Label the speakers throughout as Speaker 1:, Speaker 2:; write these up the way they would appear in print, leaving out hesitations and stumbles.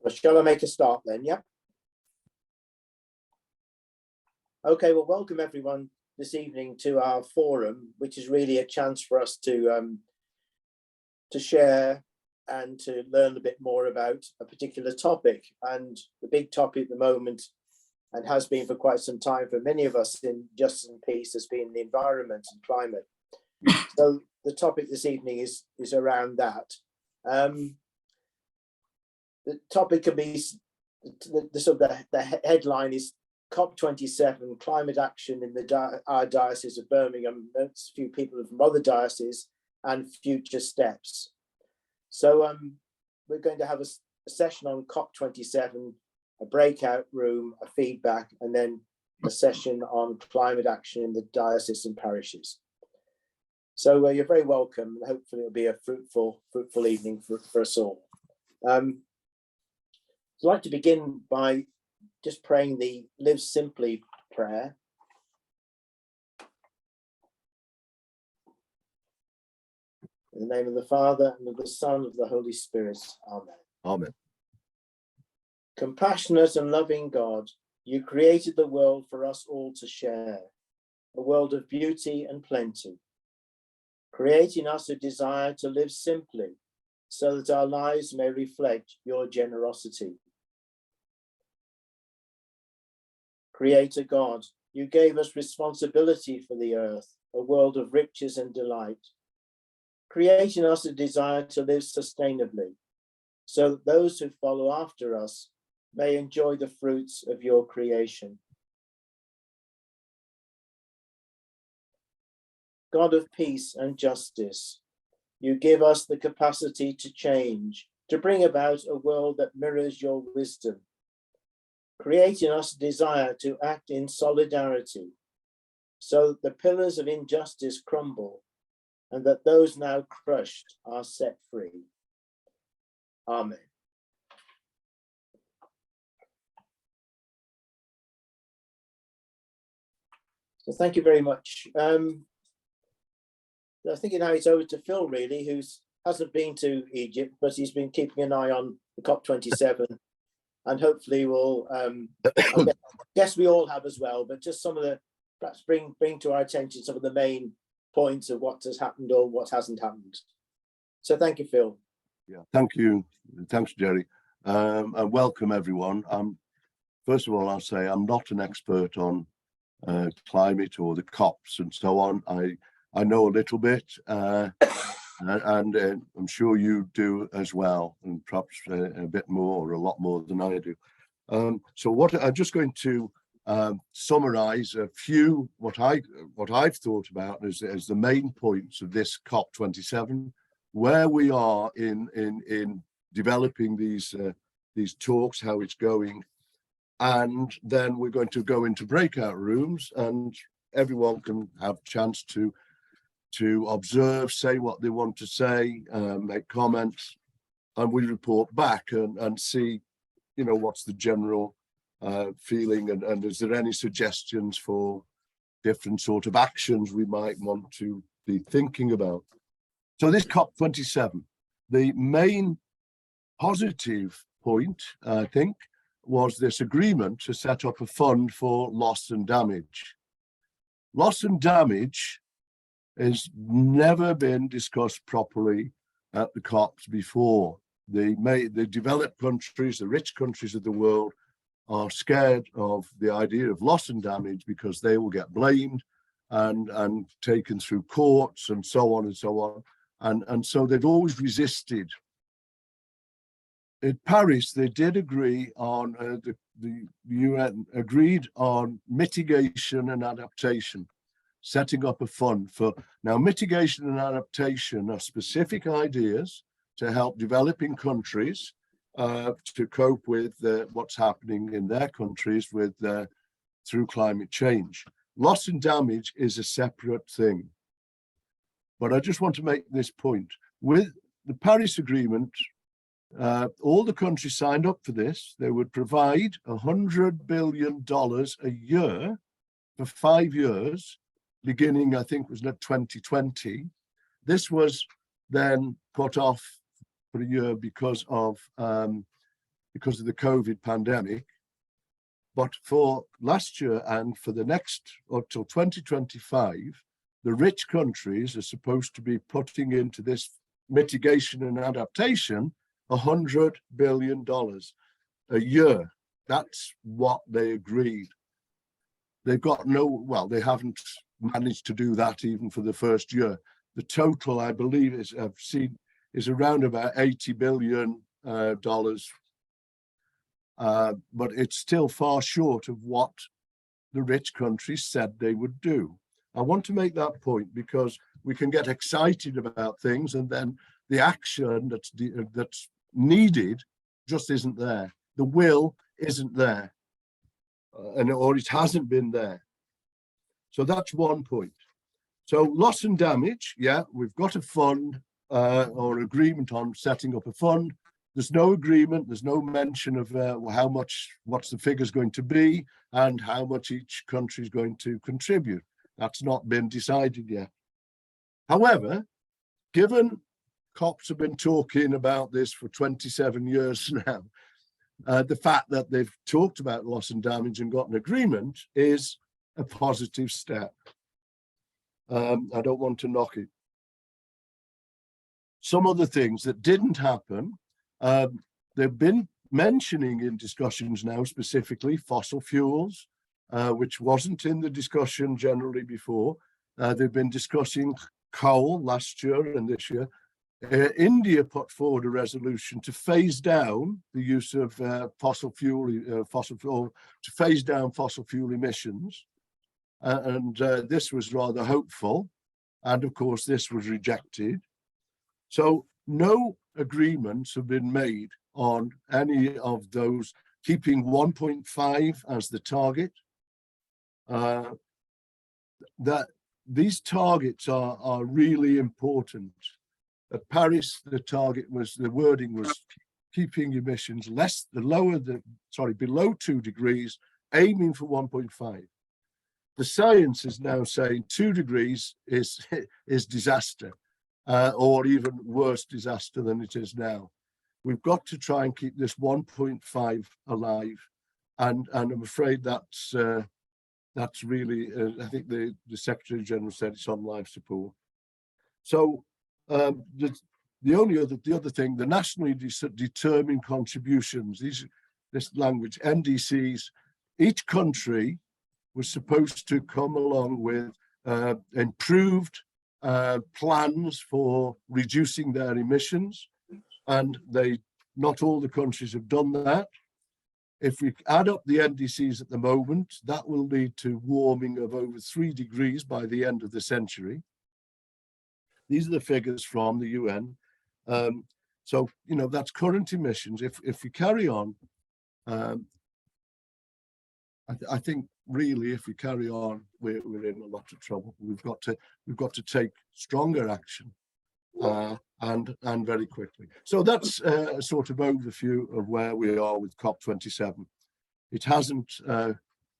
Speaker 1: Well, shall I make a start then? Yeah. Okay, well, welcome everyone this evening to our forum, which is really a chance for us to share and to learn a bit more about a particular topic. And the big topic at the moment, and has been for quite some time for many of us in Justice and Peace, has been the environment and climate. So the topic this evening is around that. The topic can be, the headline is COP27, climate action in our Diocese of Birmingham. There's a few people from other dioceses and future steps. So we're going to have a session on COP27, a breakout room, a feedback, and then a session on climate action in the diocese and parishes. So you're very welcome, and hopefully it'll be a fruitful evening for us all. I'd like to begin by just praying the Live Simply prayer. In the name of the Father, and of the Son, and of the Holy Spirit. Amen.
Speaker 2: Amen.
Speaker 1: Compassionate and loving God, you created the world for us all to share, a world of beauty and plenty, creating us a desire to live simply so that our lives may reflect your generosity. Creator God, you gave us responsibility for the earth, a world of riches and delight, creating us a desire to live sustainably, so that those who follow after us may enjoy the fruits of your creation. God of peace and justice, you give us the capacity to change, to bring about a world that mirrors your wisdom, creating us a desire to act in solidarity, so that the pillars of injustice crumble and that those now crushed are set free. Amen. So thank you very much. I'm thinking now it's over to Phil, really, who hasn't been to Egypt, but he's been keeping an eye on the COP27, and hopefully we'll, I guess we all have as well, but just some of the, perhaps bring to our attention some of the main points of what has happened or what hasn't happened. So thank you, Phil.
Speaker 2: Yeah, thank you. Thanks, Jerry. And welcome, everyone. First of all, I'll say I'm not an expert on climate or the COPs and so on. I know a little bit, and I'm sure you do as well, and perhaps a bit more or a lot more than I do. So what I'm just going to summarize a few what I've thought about as the main points of this COP27, where we are in developing these talks, how it's going. And then we're going to go into breakout rooms, and everyone can have a chance to observe, say what they want to say, make comments, and we report back and see, you know, what's the general feeling, and is there any suggestions for different sort of actions we might want to be thinking about. So this COP27, the main positive point, I think, was this agreement to set up a fund for loss and damage. Loss and damage has never been discussed properly at the COPs before. The developed countries, the rich countries of the world, are scared of the idea of loss and damage because they will get blamed and taken through courts and so on and so on. And so they've always resisted. At Parish, they did agree on, the UN agreed on mitigation and adaptation, setting up a fund for, now mitigation and adaptation are specific ideas to help developing countries to cope with what's happening in their countries with through climate change. Loss and damage is a separate thing. But I just want to make this point. With the Paris Agreement, all the countries signed up for this. They would provide $100 billion a year for 5 years, beginning, I think, was 2020. This was then put off for a year because of because of the COVID pandemic. But for last year and for the next, up till 2025, the rich countries are supposed to be putting into this mitigation and adaptation $100 billion a year. That's what they agreed. They've got they haven't managed to do that even for the first year. The total, I believe, is around about $80 billion, but it's still far short of what the rich countries said they would do. I want to make that point because we can get excited about things and then the action that's needed just isn't there. The will isn't there, or it hasn't been there. So that's one point. So loss and damage, yeah, we've got a fund or agreement on setting up a fund. There's no agreement, there's no mention of how much, what's the figure's going to be and how much each country is going to contribute. That's not been decided yet. However, given COPs have been talking about this for 27 years now, the fact that they've talked about loss and damage and got an agreement is a positive step. I don't want to knock it. Some other things that didn't happen, they've been mentioning in discussions now, specifically fossil fuels, which wasn't in the discussion generally before. They've been discussing coal last year and this year. India put forward a resolution to phase down the use of fossil fuel, to phase down fossil fuel emissions. And this was rather hopeful. And of course, this was rejected. So no agreements have been made on any of those, keeping 1.5 as the target. That these targets are really important. At Paris, the wording was keeping emissions below 2 degrees, aiming for 1.5. The science is now saying 2 degrees is disaster, or even worse disaster than it is now. We've got to try and keep this 1.5 alive, and I'm afraid that's really, I think the Secretary General said it's on life support. So the other thing, the nationally determined contributions, this language, NDCs, each country was supposed to come along with improved plans for reducing their emissions, and not all the countries have done that. If we add up the NDCs at the moment, that will lead to warming of over 3 degrees by the end of the century. These are the figures from the UN. So, that's current emissions. If we carry on, I think really, if we carry on, we're in a lot of trouble. We've got to take stronger action, and very quickly. So that's a sort of overview of where we are with COP27. It hasn't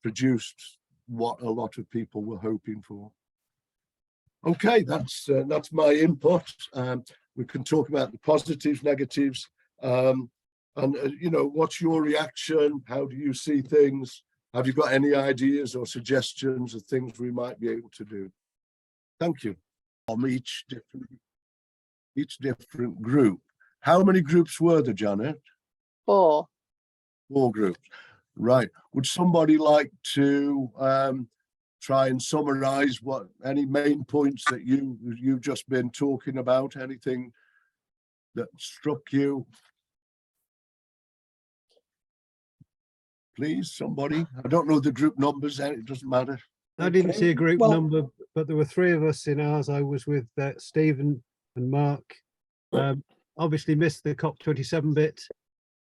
Speaker 2: produced what a lot of people were hoping for. Okay, that's my input. We can talk about the positives, negatives, and what's your reaction? How do you see things? Have you got any ideas or suggestions of things we might be able to do? Thank you. From each different group. How many groups were there, Janet?
Speaker 3: 4.
Speaker 2: 4 groups. Right. Would somebody like to try and summarize any main points that you've just been talking about? Anything that struck you? Please, somebody. I don't know the group numbers, it doesn't matter.
Speaker 4: I didn't see a group number, but there were 3 of us in ours. I was with Stephen and Mark. Obviously missed the COP27 bit,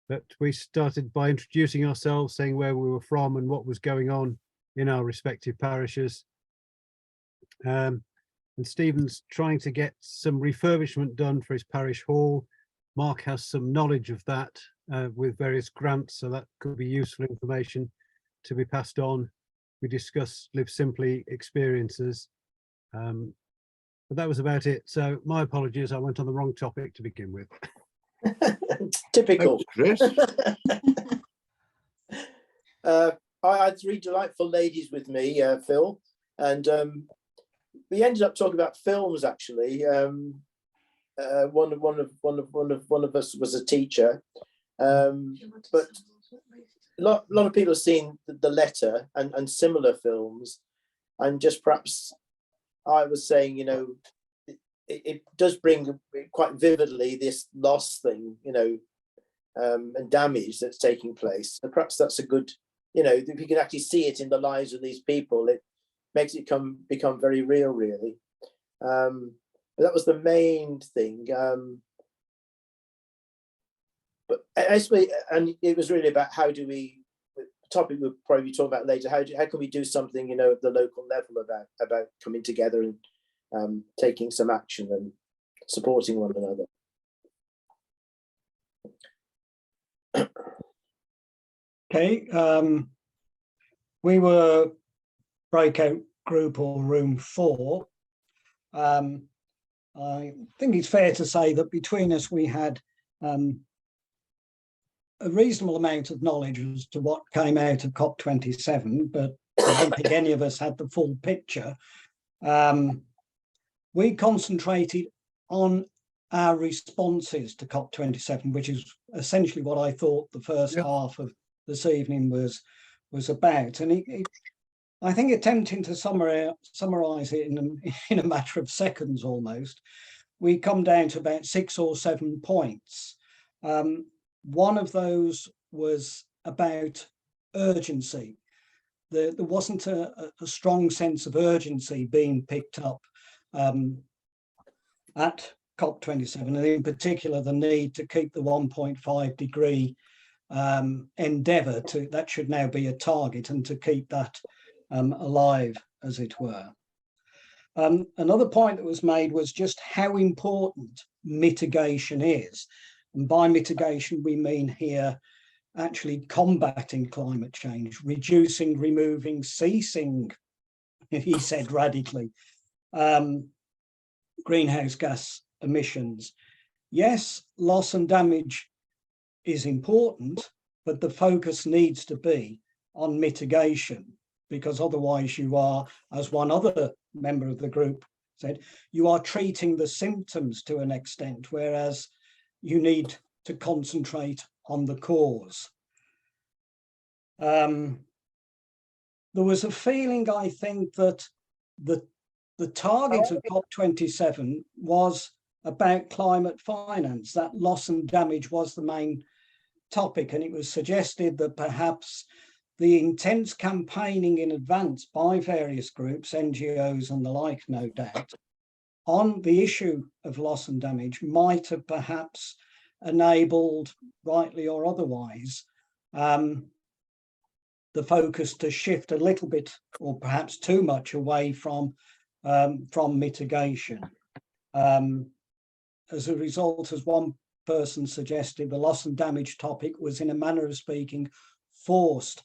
Speaker 4: but we started by introducing ourselves, saying where we were from and what was going on in our respective parishes. And Stephen's trying to get some refurbishment done for his parish hall. Mark has some knowledge of that with various grants, so that could be useful information to be passed on. We discussed Live Simply experiences, but that was about it. So my apologies, I went on the wrong topic to begin with.
Speaker 1: Typical.
Speaker 2: Thanks, Chris.
Speaker 1: I had three delightful ladies with me, Phil, and we ended up talking about films. Actually, one of us was a teacher, but a lot of people have seen The Letter and similar films, and just perhaps I was saying, you know, it does bring quite vividly this loss thing, you know, and damage that's taking place. And perhaps that's a good, you know, if you can actually see it in the lives of these people, it makes it become very real, really. But that was the main thing. But actually, and it was really about how do we, the topic we'll probably be talking about later, how can we do something, you know, at the local level about coming together and taking some action and supporting one another.
Speaker 3: Okay, we were breakout group or room 4. I think it's fair to say that between us we had a reasonable amount of knowledge as to what came out of COP27, but I don't think any of us had the full picture. We concentrated on our responses to COP27, which is essentially what I thought the first half of this evening was about. And I think attempting to summarize it in a matter of seconds almost, we come down to about 6 or 7 points. One of those was about urgency. There wasn't a strong sense of urgency being picked up at COP27, and in particular the need to keep the 1.5 degree endeavour that should now be a target, and to keep that alive, as it were. Another point that was made was just how important mitigation is. And by mitigation, we mean here actually combating climate change, reducing, removing, ceasing, he said radically, greenhouse gas emissions. Yes, loss and damage is important, but the focus needs to be on mitigation, because otherwise you are, as one other member of the group said, you are treating the symptoms to an extent, whereas you need to concentrate on the cause. There was a feeling, I think, that the target of COP27 was about climate finance, that loss and damage was the main topic, and it was suggested that perhaps the intense campaigning in advance by various groups, NGOs and the like, no doubt, on the issue of loss and damage might have perhaps enabled, rightly or otherwise, the focus to shift a little bit, or perhaps too much, away from mitigation. As a result, as one person suggested, the loss and damage topic was, in a manner of speaking, forced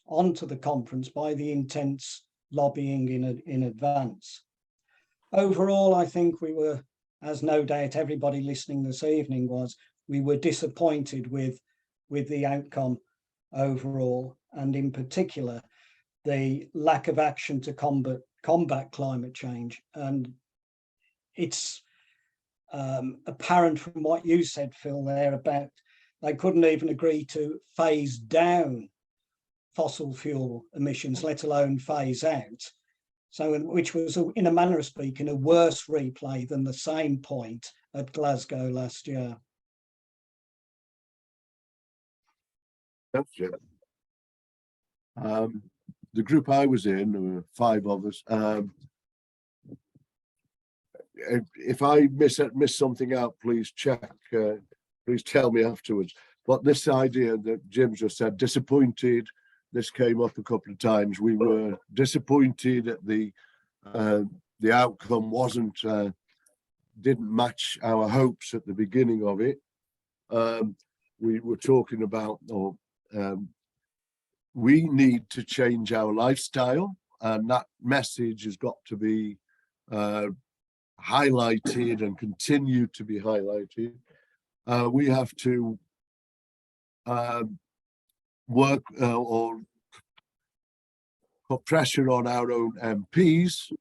Speaker 3: onto the conference by the intense lobbying in advance. Overall, I think we were, as no doubt everybody listening this evening was, we were disappointed with the outcome overall, and in particular, the lack of action to combat climate change. And it's apparent from what you said, Phil, there about they couldn't even agree to phase down fossil fuel emissions, let alone phase out. So, which was, in a manner of speaking, a worse replay than the same point at Glasgow last year.
Speaker 2: Thanks, Jim. The group I was in, there were 5 of us. If I miss something out, please check. Please tell me afterwards. But this idea that Jim just said, disappointed, this came up a couple of times. We were disappointed at the outcome didn't match our hopes at the beginning of it. We were talking about, we need to change our lifestyle, and that message has got to be highlighted and continue to be highlighted. We have to work or put pressure on our own MPs.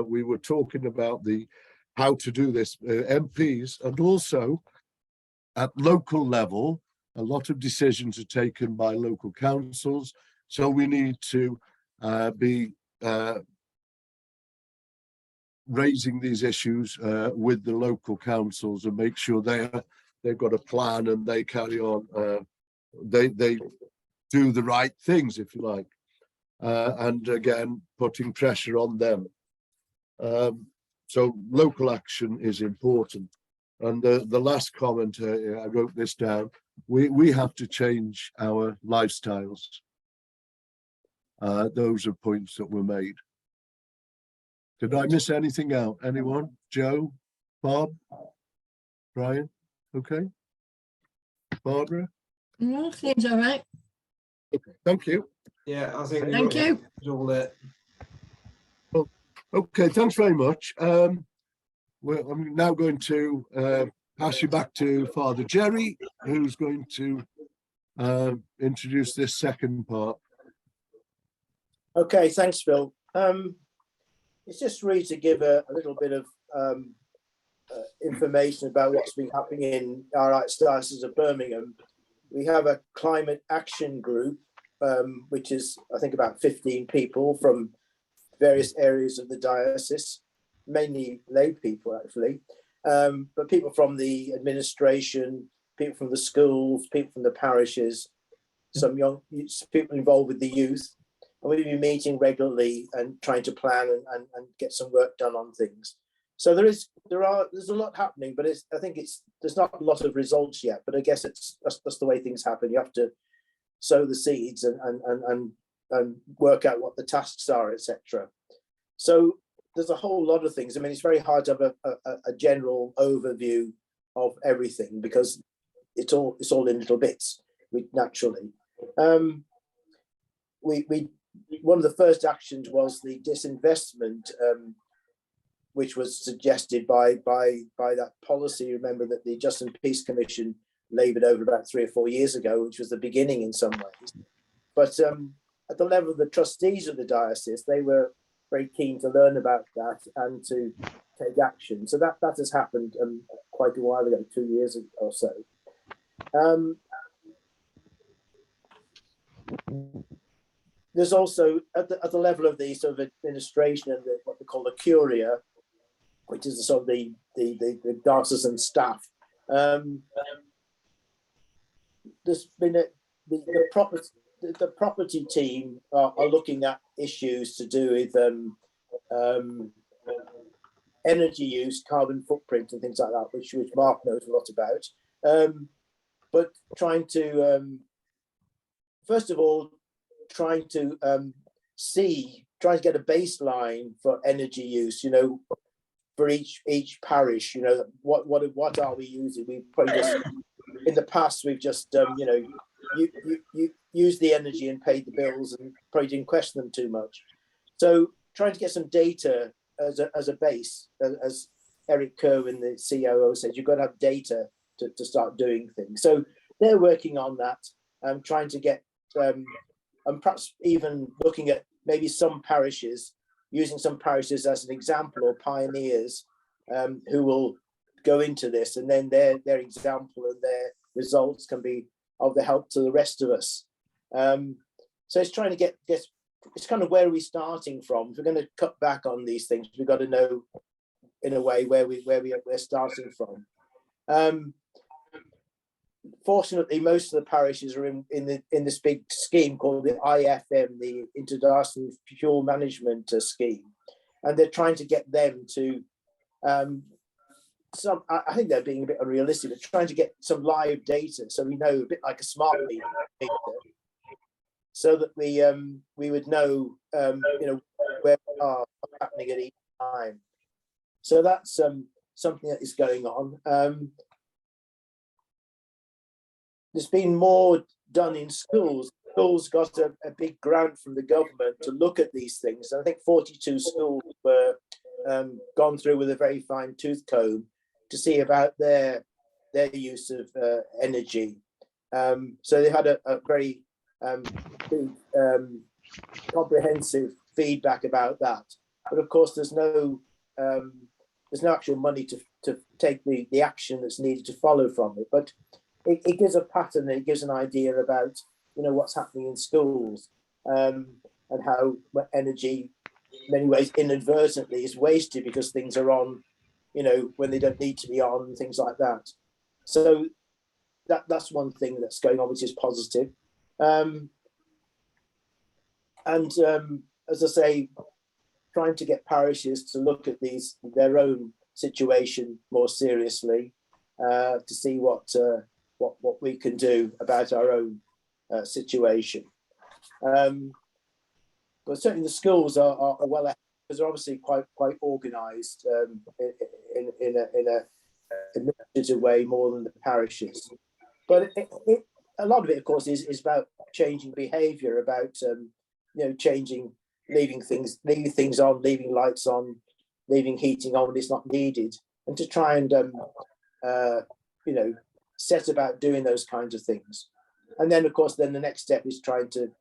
Speaker 2: We were talking about how to do this, MPs, and also at local level, a lot of decisions are taken by local councils. So we need to be raising these issues with the local councils and make sure they've got a plan and they carry on. They do the right things, if you like, and again putting pressure on them. So local action is important. And the last comment, I wrote this down. We have to change our lifestyles. Those are points that were made. Did I miss anything out? Anyone? Joe? Bob? Brian? Okay. Barbara?
Speaker 5: No, seems all right.
Speaker 2: Okay, thank you.
Speaker 6: Yeah, I think
Speaker 5: Thank you.
Speaker 6: all it.
Speaker 2: Well, okay, thanks very much. I'm now going to pass you back to Father Jerry, who's going to introduce this second part.
Speaker 1: Okay, thanks, Phil. It's just really to give a little bit of information about what's been happening in our Archdiocese of Birmingham. We have a climate action group, which is, I think, about 15 people from various areas of the diocese, mainly lay people, actually, but people from the administration, people from the schools, people from the parishes, some young people involved with the youth. And we've been meeting regularly and trying to plan and get some work done on things. So there's a lot happening, but I think there's not a lot of results yet. But I guess that's the way things happen. You have to sow the seeds and work out what the tasks are, etc. So there's a whole lot of things. I mean, it's very hard to have a general overview of everything because it's all in little bits. Naturally. One of the first actions was the disinvestment, which was suggested by that policy. Remember that the Justice and Peace Commission laboured over about 3 or 4 years ago, which was the beginning in some ways. But at the level of the trustees of the diocese, they were very keen to learn about that and to take action. So that has happened quite a while ago, 2 years or so. There's also at the level of the sort of administration and what they call the curia, which is sort of the diocesan staff. There's been the property team are looking at issues to do with energy use, carbon footprint, and things like that, which Mark knows a lot about. But trying to first of all, trying to get a baseline for energy use, for each parish, what are we using? We probably just in the past we've just you used the energy and paid the bills and probably didn't question them too much. So trying to get some data as a base, as Eric Kerwin, the COO, said, you've got to have data to start doing things. So they're working on that, trying to get and perhaps even looking at maybe some parishes, using some parishes as an example or pioneers who will go into this, and then their example and their results can be of the help to the rest of us. So it's trying to get it's kind of where are we starting from? If we're going to cut back on these things, we've got to know in a way where we're starting from. Fortunately, most of the parishes are in this big scheme called the IFM, the Interdiocesan Fuel Management Scheme, and they're trying to get them to I think they're being a bit unrealistic, but trying to get some live data so we know, a bit like a smart meter data, so that we would know where we are, what's happening at each time. So that's something that is going on. There's been more done in schools. Schools got a big grant from the government to look at these things. And I think 42 schools were gone through with a very fine tooth comb to see about their use of energy. So they had a very big, comprehensive feedback about that. But of course, there's no actual money to take the action that's needed to follow from it. But it gives a pattern, and it gives an idea about what's happening in schools, and how energy, in many ways, inadvertently is wasted because things are on, when they don't need to be on, and things like that. So that's one thing that's going on, which is positive. As I say, trying to get parishes to look at their own situation more seriously, to see what we can do about our own situation. But certainly the schools are well ahead, because they're obviously quite organised in a administrative way, more than the parishes. But a lot of it, of course, is about changing behaviour, about changing, leaving things on, leaving lights on, leaving heating on when it's not needed, and to try and set about doing those kinds of things. And then, of course, then the next step is trying to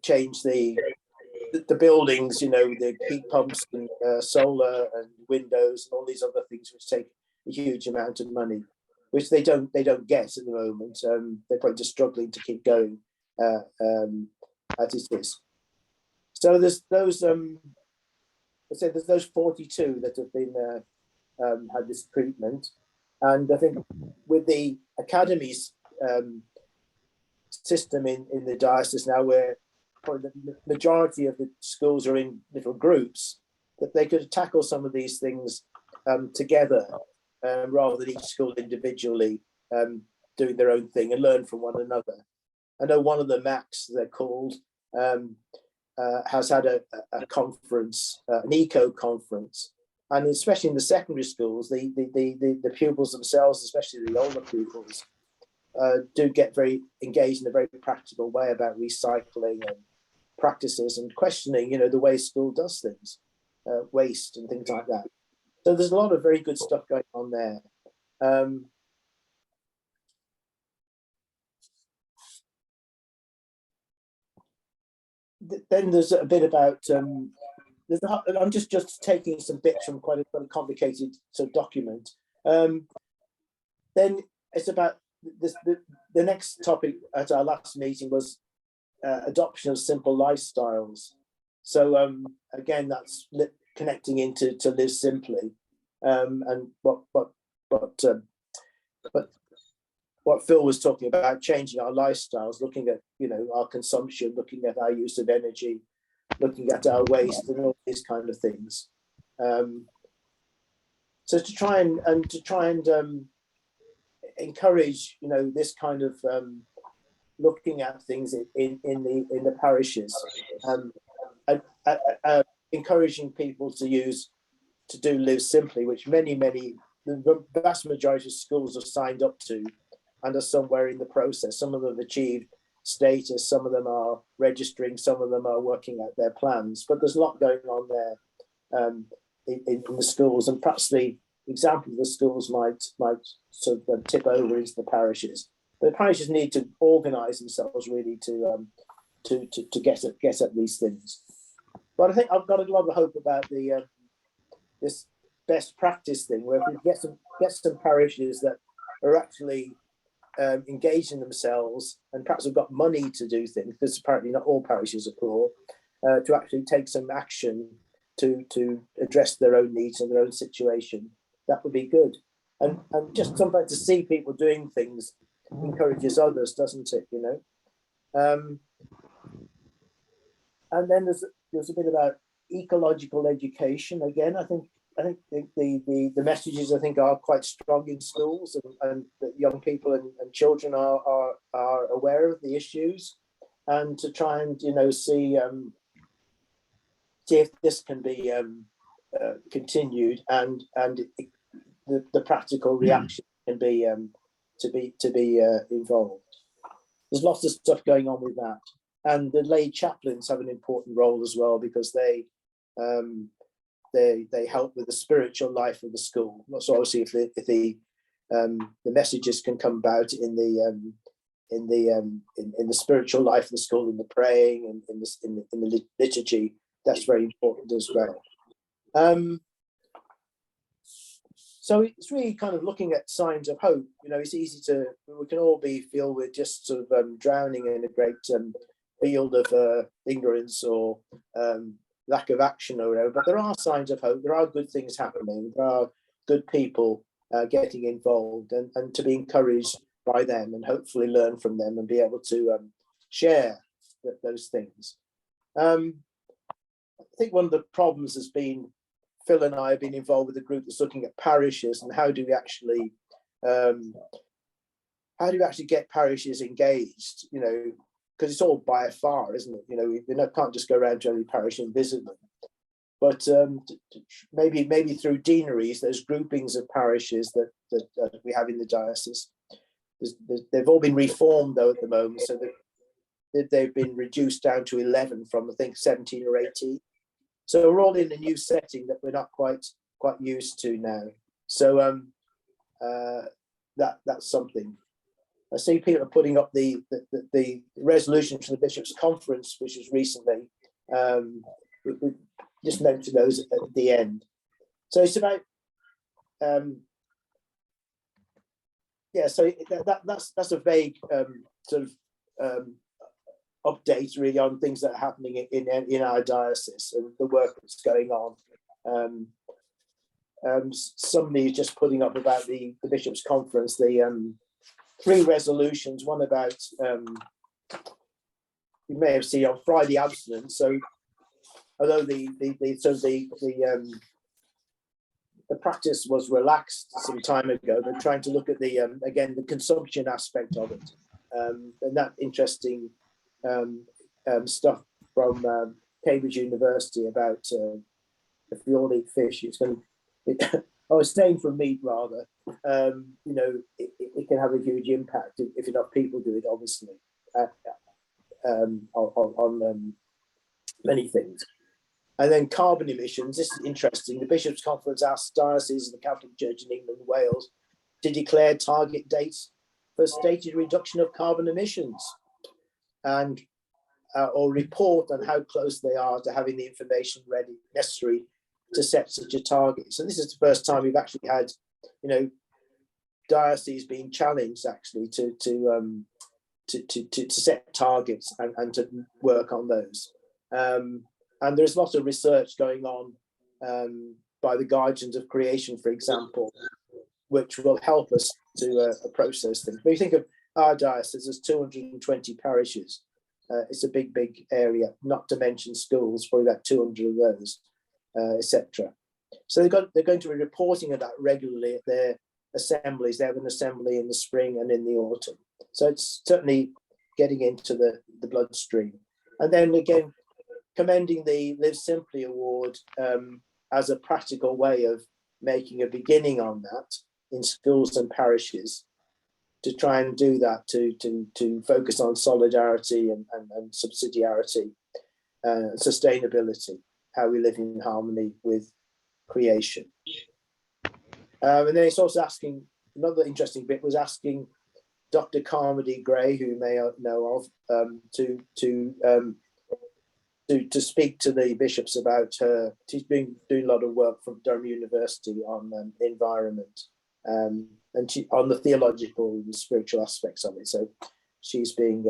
Speaker 1: change the buildings, the heat pumps and solar and windows and all these other things, which take a huge amount of money, which they don't get at the moment. They're probably just struggling to keep going as it is. So there's those. I said there's those 42 that have been had this treatment, and I think with the academies system in the diocese now, where probably the majority of the schools are in little groups, that they could tackle some of these things together, rather than each school individually doing their own thing, and learn from one another. I know one of the MACs, they're called, has had a conference, an eco conference, and especially in the secondary schools, the pupils themselves, especially the older pupils, do get very engaged in a very practical way about recycling and practices, and questioning, the way school does things, waste and things like that. So there's a lot of very good stuff going on there. Then there's a bit about, I'm just taking some bits from quite a complicated sort of document. Then it's about this, the next topic at our last meeting was adoption of simple lifestyles. So again, that's connecting into to live simply, and what Phil was talking about, changing our lifestyles, looking at our consumption, looking at our use of energy, looking at our waste, and all these kind of things. So to try and encourage this kind of looking at things in the parishes, encouraging people to do live simply, which the vast majority of schools have signed up to and are somewhere in the process. Some of them have achieved status, some of them are registering, some of them are working out their plans, but there's a lot going on there in the schools, and perhaps the example of the schools might sort of tip over into the parishes. But the parishes need to organise themselves really to get at these things. But I think I've got a lot of hope about this best practice thing, where if we get some parishes that are actually engaging themselves, and perhaps have got money to do things, because apparently not all parishes are poor, to actually take some action to address their own needs and their own situation, that would be good. And just sometimes to see people doing things encourages others, doesn't it? And then there's a bit about ecological education. Again, I think the messages are quite strong in schools, and that young people and children are aware of the issues, and to try and see if this can be continued, and the practical reaction can be to be involved. There's lots of stuff going on with that, and the lay chaplains have an important role as well, because they help with the spiritual life of the school. So obviously, if the messages can come about in the spiritual life of the school, in the praying and in the liturgy. That's very important as well. So it's really kind of looking at signs of hope. You know, it's easy to, we can all feel we're just sort of drowning in a great field of ignorance or lack of action or whatever, but there are signs of hope. There are good things happening. There are good people getting involved, and to be encouraged by them and hopefully learn from them and be able to share those things. I think one of the problems has been, Phil and I have been involved with a group that's looking at parishes and how do we actually get parishes engaged, you know, because it's all by afar, isn't it? You know, we can't just go around to every parish and visit them. But maybe through deaneries, there's groupings of parishes that we have in the diocese. They've all been reformed though at the moment, so that they've been reduced down to 11 from I think 17 or 18. So we're all in a new setting that we're not quite used to now. So that's something. I see people are putting up the resolution to the Bishops Conference, which was recently. We just mentioned those at the end. So it's about so that's a vague sort of update really on things that are happening in our diocese and the work that's going on. Somebody is just putting up about the Bishops' Conference, the 3 resolutions, one about, you may have seen on Friday abstinence. So although the practice was relaxed some time ago, they're trying to look at the again the consumption aspect of it, and that interesting stuff from Cambridge University about if you all eat fish, it's going to abstain from meat rather. You know, it can have a huge impact if enough people do it, obviously, on many things. And then carbon emissions. This is interesting. The Bishops' Conference asked dioceses and the Catholic Church in England and Wales to declare target dates for stated reduction of carbon emissions, and or report on how close they are to having the information ready necessary to set such a target. So this is the first time we've actually had, you know, dioceses being challenged actually to set targets and to work on those. And there's lots of research going on by the Guardians of Creation, for example, which will help us to approach those things. When you think of our diocese, there's 220 parishes. It's a big area, not to mention schools, probably about 200 of those, etc. So they're going to be reporting on that regularly at their assemblies. They have an assembly in the spring and in the autumn. So it's certainly getting into the bloodstream. And then again, commending the Live Simply Award as a practical way of making a beginning on that in schools and parishes, to try and do that, to focus on solidarity and subsidiarity, sustainability, how we live in harmony with creation. And then it's also asking, another interesting bit was asking Dr. Carmody Gray, who you may know of, to speak to the bishops about her. She's been doing a lot of work from Durham University on environment, and she on the theological and spiritual aspects of it. So she's being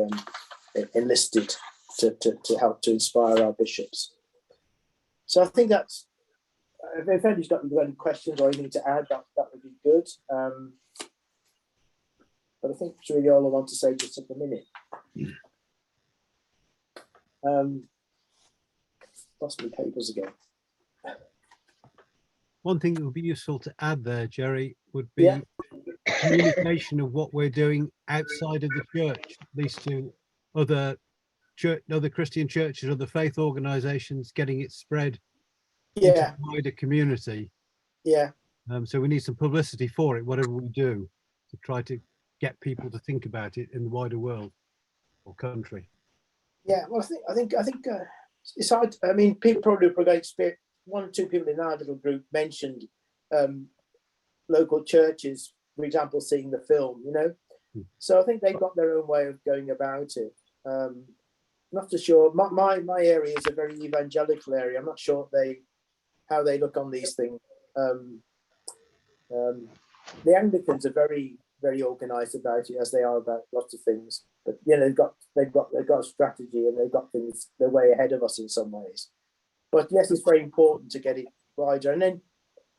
Speaker 1: enlisted to help to inspire our bishops. So I think that's, if anybody's got any questions or anything to add, that would be good. But I think that's really all I want to say just at the minute. Lost my papers again.
Speaker 4: One thing that would be useful to add there, Jerry, would be communication of what we're doing outside of the church, at least to other Christian churches, other faith organisations, getting it spread into the wider community. So we need some publicity for it, whatever we do, to try to get people to think about it in the wider world or country.
Speaker 1: Well, I think it's hard. I mean, people probably one or two people in our little group mentioned local churches for example, seeing the film, you know. So I think they've got their own way of going about it. Not too sure. My area is a very evangelical area. I'm not sure how they look on these things. The Anglicans are very, very organised about it, as they are about lots of things. But you know, they've got a strategy, and they've got things. They're way ahead of us in some ways. But yes, it's very important to get it wider. And then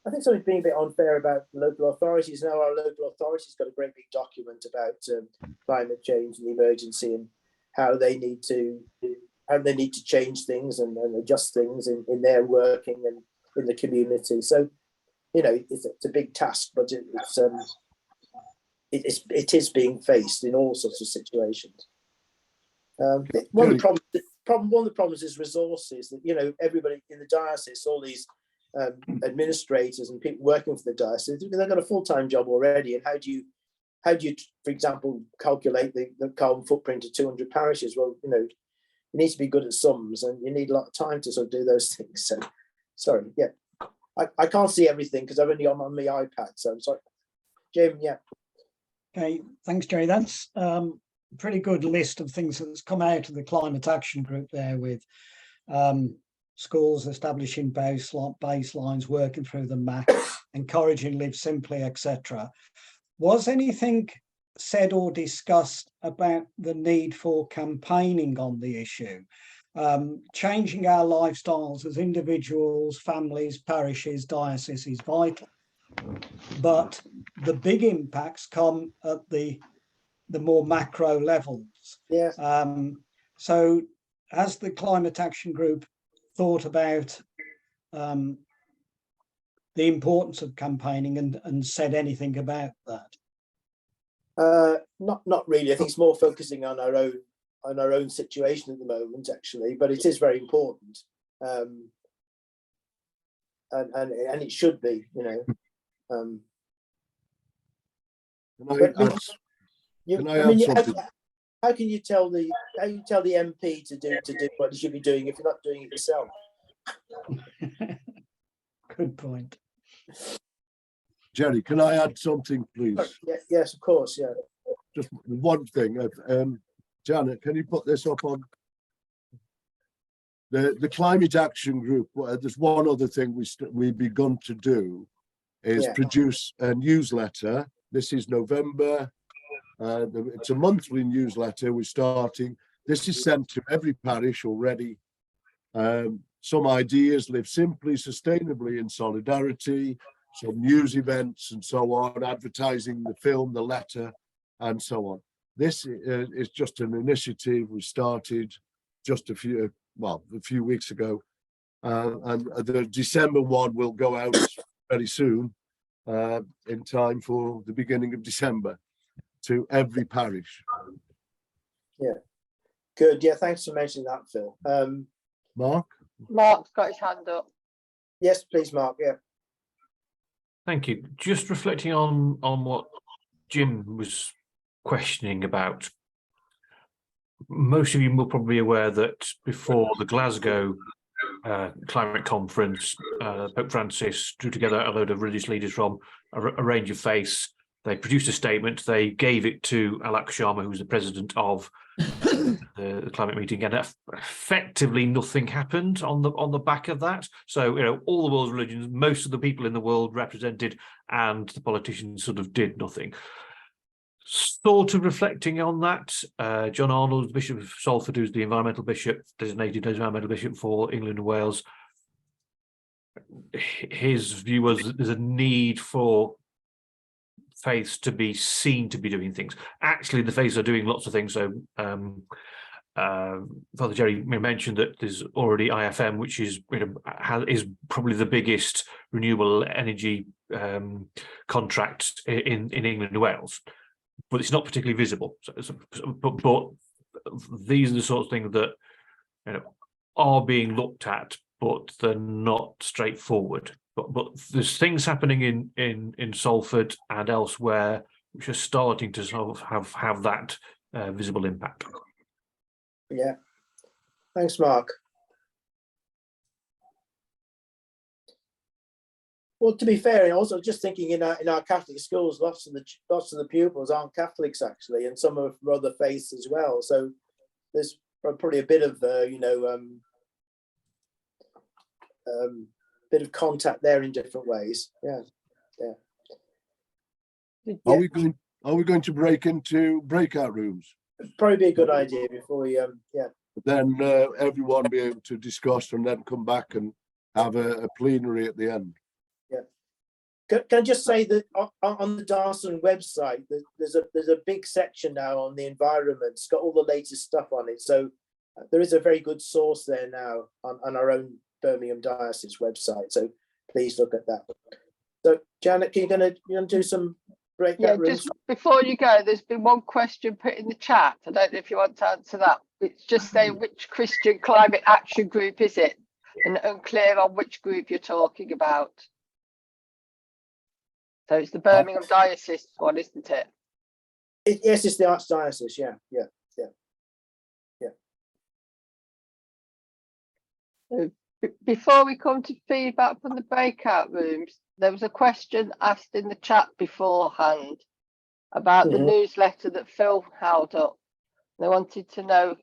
Speaker 1: I think something's being a bit unfair about local authorities. Now our local authorities got a great big document about climate change and the emergency, and how they need to change things and adjust things in their working and in the community. So, you know, it's a big task, but it is being faced in all sorts of situations. One of the problems is resources. That, you know, everybody in the diocese, all these administrators and people working for the diocese, they've got a full-time job already. And how do you, for example, calculate the carbon footprint of 200 parishes? Well, you know, you need to be good at sums, and you need a lot of time to sort of do those things. So, sorry, yeah, I can't see everything because I've only on my iPad. So I'm sorry, Jim. Yeah.
Speaker 3: Okay, thanks, Jerry. That's a pretty good list of things that's come out of the climate action group there, with schools establishing baselines, working through the MAC, encouraging live simply, etc. Was anything said or discussed about the need for campaigning on the issue? Changing our lifestyles as individuals, families, parishes, dioceses is vital. But the big impacts come at the more macro levels.
Speaker 1: Yeah.
Speaker 3: So has the climate action group thought about the importance of campaigning and said anything about that?
Speaker 1: Not really. I think it's more focusing on our own situation at the moment, actually, but it is very important. And it should be, you know. How can you tell the MP to do what he should be doing if you're not doing it yourself?
Speaker 3: Good point.
Speaker 2: Jerry, can I add something, please?
Speaker 1: Yeah, yes, of course. Yeah.
Speaker 2: Just one thing. Janet, can you put this up on the climate action group? There's one other thing we've begun to do is produce a newsletter. This is November. It's a monthly newsletter we're starting. This is sent to every parish already. Some ideas: live simply, sustainably, in solidarity, some news events and so on, advertising the film, the letter, and so on. This is just an initiative we started just a few weeks ago. And the December one will go out very soon, in time for the beginning of December, to every parish.
Speaker 1: Yeah, good. Yeah, thanks for mentioning that, Phil.
Speaker 2: Mark?
Speaker 6: Mark's got his hand up.
Speaker 1: Yes, please, Mark. Yeah.
Speaker 7: Thank you. Just reflecting on what Jim was questioning about. Most of you will probably be aware that before the Glasgow climate conference, Pope Francis drew together a load of religious leaders from a range of faiths. They produced a statement. They gave it to Alak Sharma, who was the president of the climate meeting, and effectively nothing happened on the back of that. So, you know, all the world's religions, most of the people in the world represented, and the politicians sort of did nothing. Sort of reflecting on that, John Arnold, Bishop of Salford, who's the environmental bishop, designated as environmental bishop for England and Wales, his view was that there's a need for faiths to be seen to be doing things. Actually, the faiths are doing lots of things. So Father Jerry mentioned that there's already IFM, which is, you know, is probably the biggest renewable energy contract in England and Wales, but it's not particularly visible. But these are the sorts of things that, you know, are being looked at, but they're not straightforward. But there's things happening in Salford and elsewhere which are starting to sort of have that visible impact.
Speaker 1: Yeah. Thanks, Mark. Well, to be fair, and also just thinking in our Catholic schools, lots of the pupils aren't Catholics actually, and some are from other faiths as well. So there's probably a bit of bit of contact there in different ways. Yeah.
Speaker 2: Are we going to break into breakout rooms?
Speaker 1: Probably be a good idea before we
Speaker 2: Then everyone be able to discuss and then come back and have a plenary at the end.
Speaker 1: Can I just say that on the Diocesan website, there's a big section now on the environment. It's got all the latest stuff on it. So there is a very good source there now on our own Birmingham Diocese website. So please look at that. So Janet, you gonna do some breakout rooms?
Speaker 6: Just before you go, there's been one question put in the chat. I don't know if you want to answer that. It's just saying which Christian climate action group is it, and unclear on which group you're talking about. So it's the Birmingham Diocese one, isn't it?
Speaker 1: Yes, it's the Archdiocese. Yeah.
Speaker 6: Before we come to feedback from the breakout rooms, there was a question asked in the chat beforehand about the newsletter that Phil held up. They wanted to know,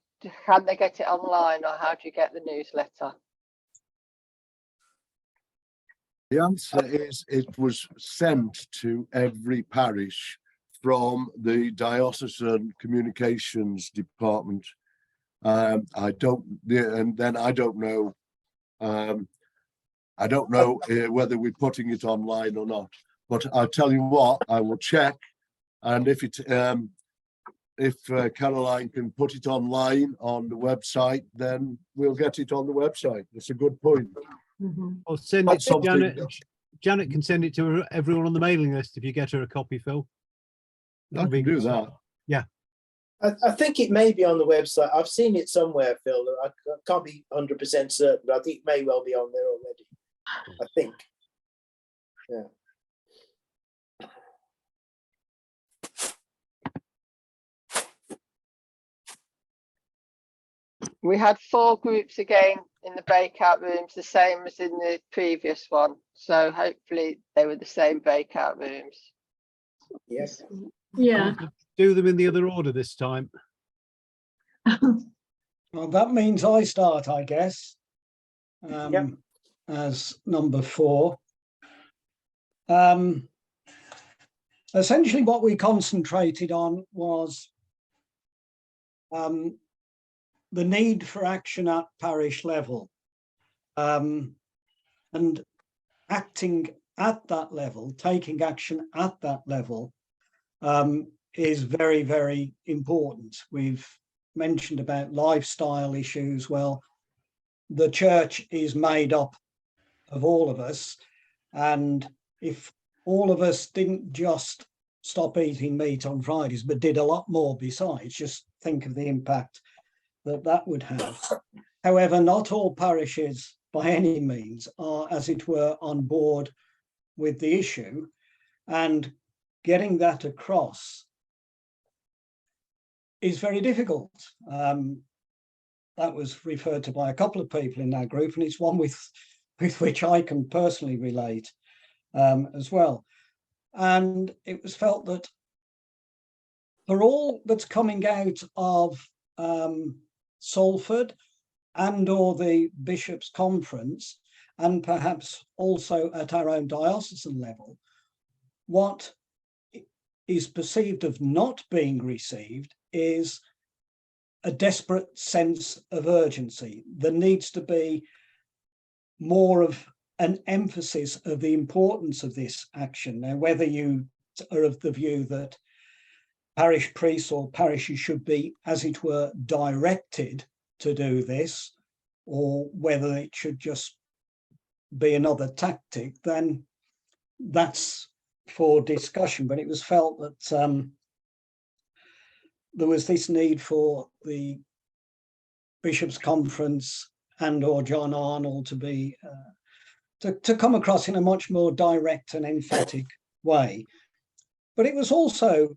Speaker 6: can they get it online, or how do you get the newsletter?
Speaker 2: The answer is it was sent to every parish from the Diocesan Communications Department. I don't know whether we're putting it online or not, but I'll tell you what, I will check, and if Caroline can put it online on the website, then we'll get it on the website. That's a good point.
Speaker 4: Or send it to Janet. Janet can send it to everyone on the mailing list if you get her a copy, Phil.
Speaker 2: I can do that.
Speaker 4: Yeah.
Speaker 1: I think it may be on the website. I've seen it somewhere, Phil. I can't be 100% certain, but I think it may well be on there already. I think. Yeah.
Speaker 6: We had 4 groups again in the breakout rooms, the same as in the previous one. So hopefully they were the same breakout rooms.
Speaker 1: Yes.
Speaker 5: Yeah.
Speaker 4: Do them in the other order this time.
Speaker 3: Well, that means I start, I guess, as number 4. Essentially what we concentrated on was the need for action at parish level, and acting at that level, taking action at that level is very, very important. We've mentioned about lifestyle issues. Well, the church is made up of all of us, and if all of us didn't just stop eating meat on Fridays, but did a lot more besides, just think of the impact that would have. However, not all parishes by any means are, as it were, on board with the issue, and getting that across is very difficult. That was referred to by a couple of people in our group, and it's one with which I can personally relate as well. And it was felt that for all that's coming out of Salford and or the Bishops Conference, and perhaps also at our own diocesan level, what is perceived of not being received is a desperate sense of urgency. There needs to be more of an emphasis of the importance of this action. Now, whether you are of the view that parish priests or parishes should be, as it were, directed to do this, or whether it should just be another tactic, then that's for discussion. But it was felt that there was this need for the Bishops' Conference and or John Arnold to be to come across in a much more direct and emphatic way. But it was also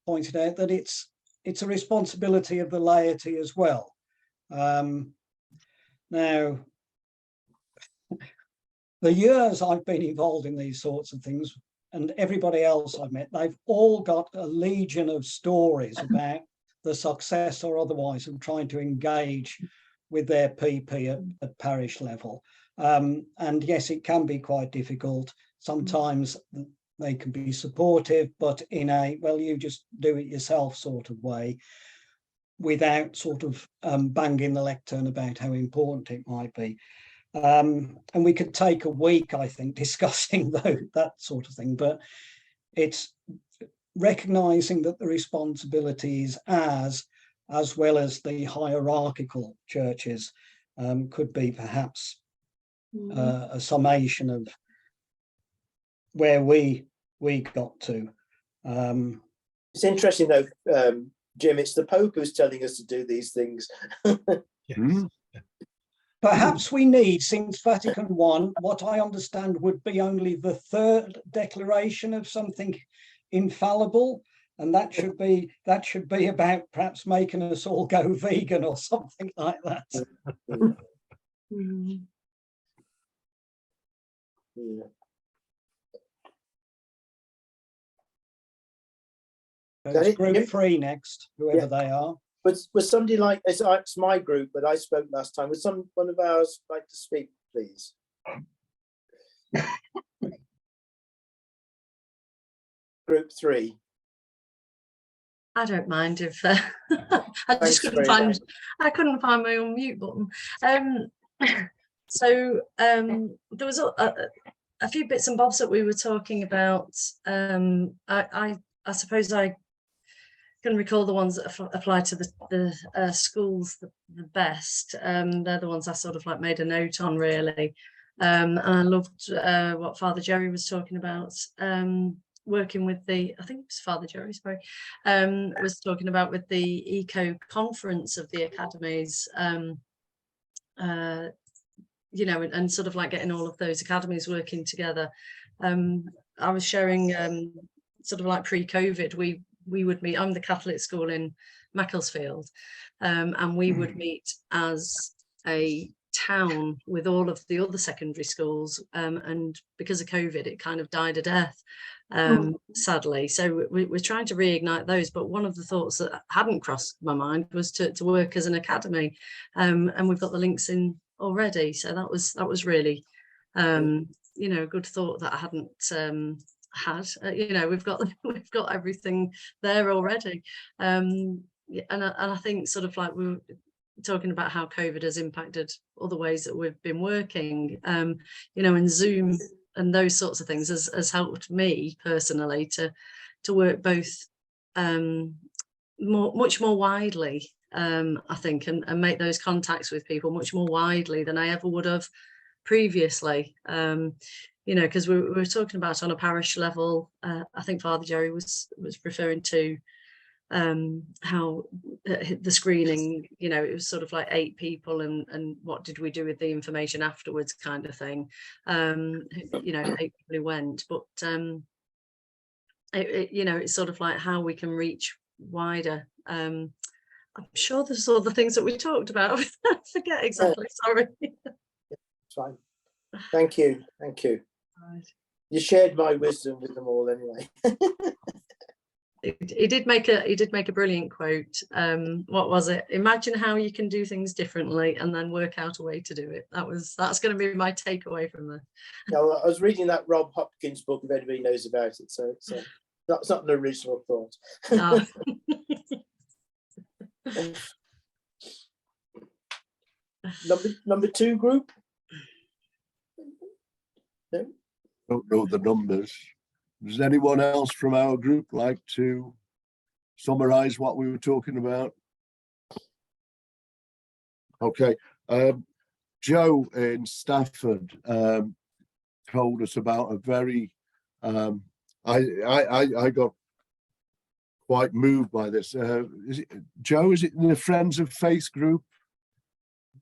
Speaker 3: pointed out that it's a responsibility of the laity as well. Now, the years I've been involved in these sorts of things, and everybody else I've met, they've all got a legion of stories about the success or otherwise of trying to engage with their PP at parish level. And yes, it can be quite difficult. Sometimes they can be supportive, but in a, well, you just do it yourself sort of way, without sort of banging the lectern about how important it might be. And we could take a week, I think, discussing that sort of thing, but it's recognizing that the responsibilities as well as the hierarchical churches could be perhaps a summation of where we got to.
Speaker 1: It's interesting though, Jim, it's the Pope who's telling us to do these things.
Speaker 3: Perhaps we need, since Vatican I, what I understand would be only the third declaration of something infallible, and that should be about perhaps making us all go vegan or something like that.
Speaker 1: Yeah.
Speaker 3: It's group 3 next, whoever they are.
Speaker 1: But was somebody like, it's my group, but I spoke last time. Would one of ours like to speak, please? Group 3.
Speaker 5: I don't mind if I just couldn't find my unmute button. So there was a few bits and bobs that we were talking about. I suppose I can recall the ones that apply to the schools the best. They're the ones I sort of like made a note on, really. And I loved what Father Jerry was talking about, working with I think it was Father Jerry, sorry, was talking about with the eco conference of the academies, you know, and sort of like getting all of those academies working together. I was sharing sort of like pre-COVID, we would meet. I'm the Catholic school in Macclesfield, and we would meet as a town with all of the other secondary schools, and because of COVID it kind of died a death, sadly. So we're trying to reignite those, but one of the thoughts that hadn't crossed my mind was to work as an academy, and we've got the links in already, so that was really you know, a good thought that I hadn't had. You know, we've got everything there already, and I think sort of like we were talking about how COVID has impacted other ways that we've been working, you know, and Zoom and those sorts of things has helped me personally to work both much more widely, I think, and make those contacts with people much more widely than I ever would have previously. You know, because we were talking about on a parish level, I think Father Jerry was referring to how the screening, you know, it was sort of like 8 people and what did we do with the information afterwards kind of thing. You know, 8 people who went, but you know, it's sort of like how we can reach wider. I'm sure there's all the things that we talked about. I forget exactly, sorry.
Speaker 1: It's fine. Thank you. Right. You shared my wisdom with them all anyway.
Speaker 5: He did make a brilliant quote. What was it? Imagine how you can do things differently and then work out a way to do it. That's going to be my takeaway from this.
Speaker 1: No, I was reading that Rob Hopkins book, if anybody knows about it, so it's not an original thought.
Speaker 5: No.
Speaker 1: Number 2 group? No?
Speaker 2: Don't know the numbers. Does anyone else from our group like to summarize what we were talking about? Okay. Joe in Stafford told us about a very I got quite moved by this. Is it the Friends of Faith group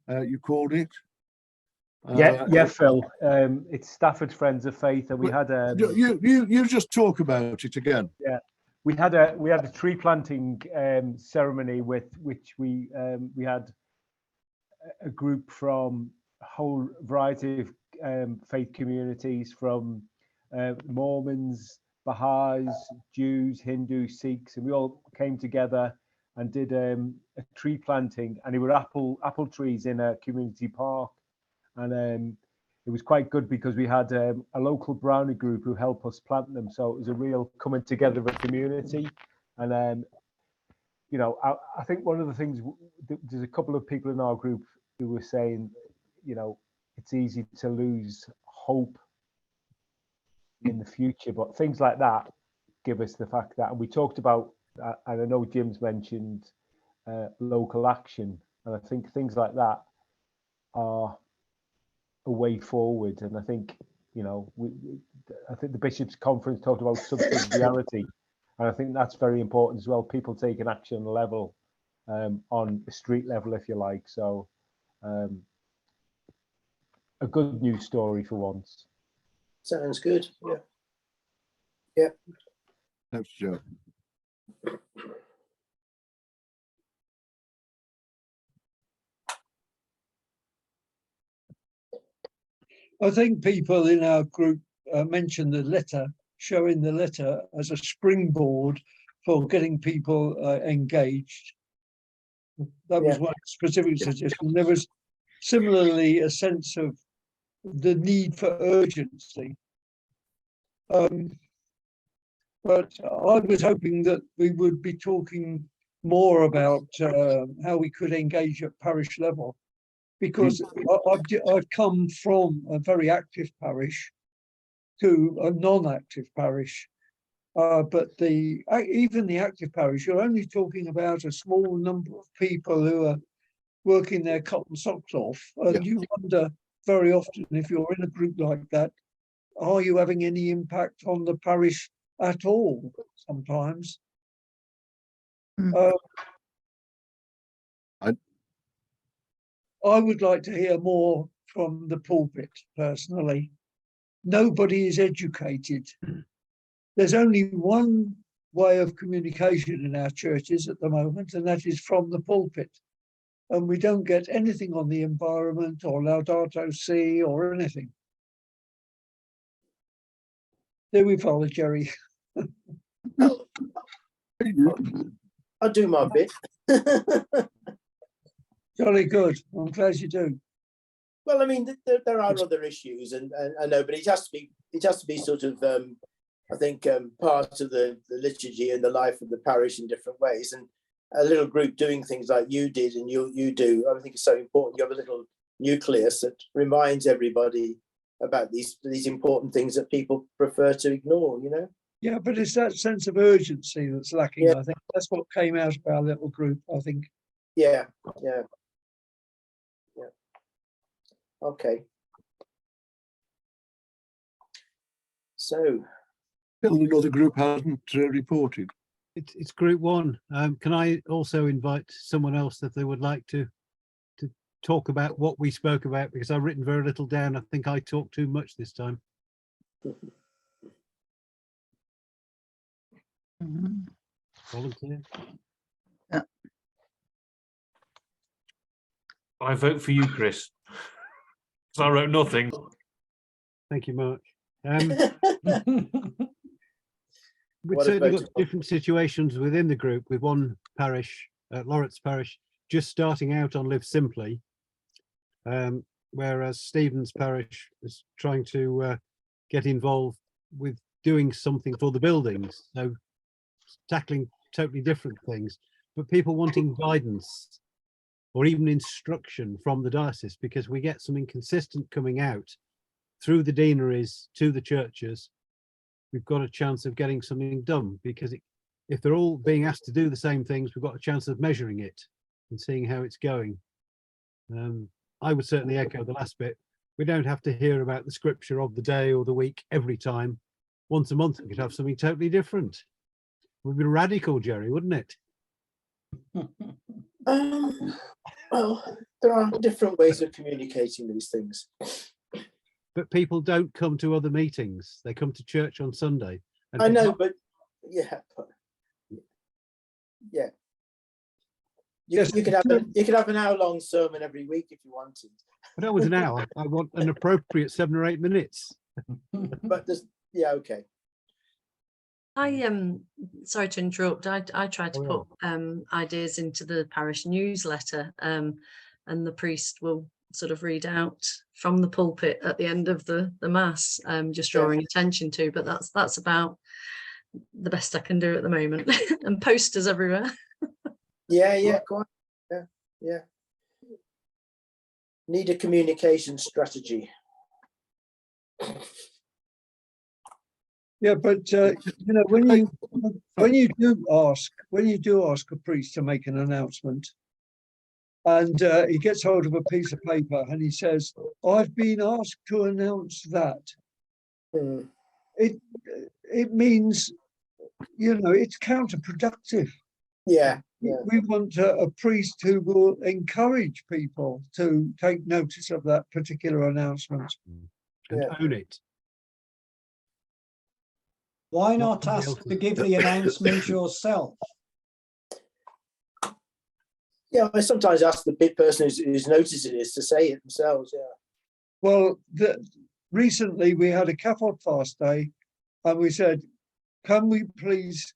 Speaker 2: you called it?
Speaker 8: Yeah, Phil. It's Stafford Friends of Faith, and we had
Speaker 2: you just talk about it again.
Speaker 8: Yeah, we had a tree planting ceremony with which we had a group from a whole variety of faith communities, from Mormons, Baha'is, Jews, Hindus, Sikhs, and we all came together and did a tree planting, and it were apple trees in a community park, and it was quite good because we had a local brownie group who helped us plant them, so it was a real coming together of a community. And you know, I think one of the things, there's a couple of people in our group who were saying, you know, it's easy to lose hope in the future, but things like that give us the fact that, and we talked about, and I know Jim's mentioned local action, and I think things like that are a way forward. And I think, you know, I think the Bishops Conference talked about subsidiarity, and I think that's very important as well. People taking action on the level, on the street level, if you like. So a good news story for once.
Speaker 1: Sounds good. Yeah. Yeah.
Speaker 2: Thanks, Joe.
Speaker 9: I think people in our group mentioned the letter, showing the letter as a springboard for getting people engaged. That was one specific suggestion. There was similarly a sense of the need for urgency. But I was hoping that we would be talking more about how we could engage at parish level, because I've come from a very active parish to a non-active parish. But even the active parish, you're only talking about a small number of people who are working their cotton socks off. And you wonder very often, if you're in a group like that, are you having any impact on the parish at all sometimes? I would like to hear more from the pulpit, personally. Nobody is educated. There's only one way of communication in our churches at the moment, and that is from the pulpit. And we don't get anything on the environment or Laudato Si or anything. There we follow, Jerry.
Speaker 1: I'll do my bit.
Speaker 9: Jolly good. I'm glad you do.
Speaker 1: Well, I mean, there are other issues, and I know, but it has to be sort of, I think, part of the liturgy and the life of the parish in different ways. And a little group doing things like you did and you do, I think it's so important. You have a little nucleus that reminds everybody about these important things that people prefer to ignore, you know?
Speaker 9: Yeah, but it's that sense of urgency that's lacking.
Speaker 1: Yeah.
Speaker 9: I think that's what came out of our little group, I think.
Speaker 1: Yeah. Okay. So
Speaker 2: Still another group hasn't reported.
Speaker 4: It's group one. Can I also invite someone else if they would like to talk about what we spoke about, because I've written very little down. I think I talked too much this time. Volunteer.
Speaker 10: Yeah.
Speaker 7: I vote for you, Chris. So I wrote nothing.
Speaker 4: Thank you, Mark. We've
Speaker 1: What a
Speaker 4: certainly got
Speaker 1: vote.
Speaker 4: different situations within the group, with one parish, Lawrence Parish, just starting out on Live Simply, whereas Stephen's parish is trying to get involved with doing something for the buildings, so tackling totally different things, but people wanting guidance or even instruction from the diocese, because we get something consistent coming out through the deaneries to the churches. We've got a chance of getting something done, because if they're all being asked to do the same things, we've got a chance of measuring it and seeing how it's going. I would certainly echo the last bit. We don't have to hear about the scripture of the day or the week every time. Once a month, we could have something totally different. It would be radical, Jerry, wouldn't it?
Speaker 1: Well, there are different ways of communicating these things.
Speaker 4: But people don't come to other meetings. They come to church on Sunday. And
Speaker 1: I know, but yeah. You could have an hour-long sermon every week if you wanted.
Speaker 4: I don't want an hour. I want an appropriate 7 or 8 minutes.
Speaker 1: But yeah, okay.
Speaker 5: Sorry to interrupt. I tried to put ideas into the parish newsletter, and the priest will sort of read out from the pulpit at the end of the mass, just drawing attention to. But that's about the best I can do at the moment. And posters everywhere.
Speaker 1: Yeah, quite. Yeah. Need a communication strategy.
Speaker 9: Yeah, but you know, when you do ask a priest to make an announcement, and he gets hold of a piece of paper and he says, "I've been asked to announce that," it means, you know, it's counterproductive.
Speaker 1: Yeah.
Speaker 9: We want a priest who will encourage people to take notice of that particular announcement
Speaker 4: and own it.
Speaker 3: Why not ask to give the announcement yourself?
Speaker 1: Yeah, I sometimes ask the big person who's noticing this to say it themselves. Yeah.
Speaker 9: Well, recently we had a Catholic fast day, and we said, "Can we please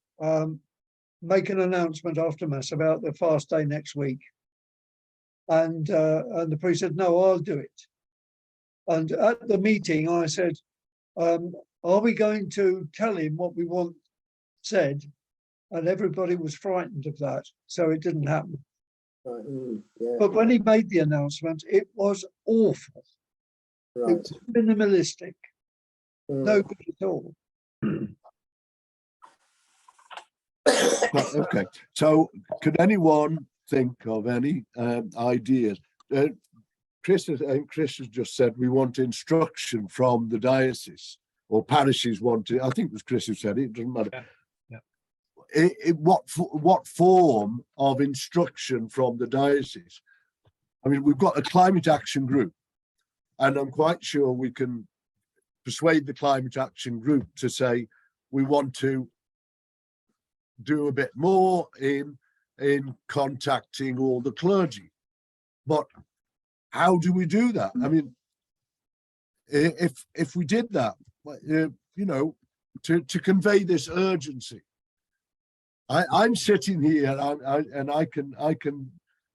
Speaker 9: make an announcement after Mass about the fast day next week?" And the priest said, "No, I'll do it." And at the meeting, I said, "Are we going to tell him what we want said?" And everybody was frightened of that, so it didn't happen.
Speaker 1: Yeah.
Speaker 9: But when he made the announcement, it was awful.
Speaker 1: Right.
Speaker 9: It was minimalistic, no good at all.
Speaker 2: Okay, so could anyone think of any ideas? Chris has just said we want instruction from the diocese, or parishes want it. I think it was Chris who said it. It doesn't matter. Yeah. What form of instruction from the diocese? I mean, we've got a climate action group, and I'm quite sure we can persuade the climate action group to say we want to do a bit more in contacting all the clergy. But how do we do that? I mean, if we did that, you know, to convey this urgency, I'm sitting here and I can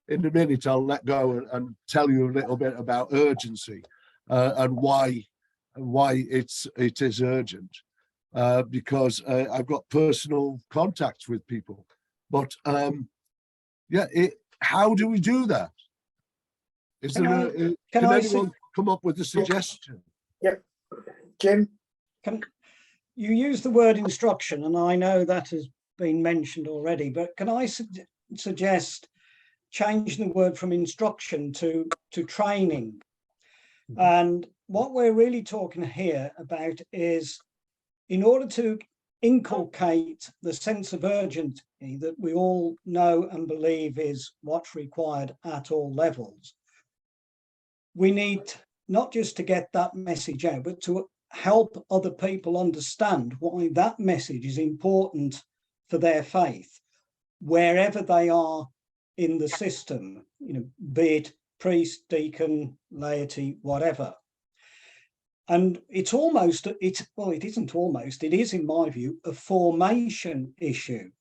Speaker 2: in a minute I'll let go and tell you a little bit about urgency and why it is urgent. Because I've got personal contacts with people, but how do we do that? Can anyone come up with a suggestion?
Speaker 1: Yeah, Jim.
Speaker 3: You use the word instruction, and I know that has been mentioned already, but can I suggest changing the word from instruction to training? And what we're really talking here about is, in order to inculcate the sense of urgency that we all know and believe is what's required at all levels, we need not just to get that message out, but to help other people understand why that message is important for their faith, wherever they are in the system, you know, be it priest, deacon, laity, whatever. And it is, in my view, a formation issue.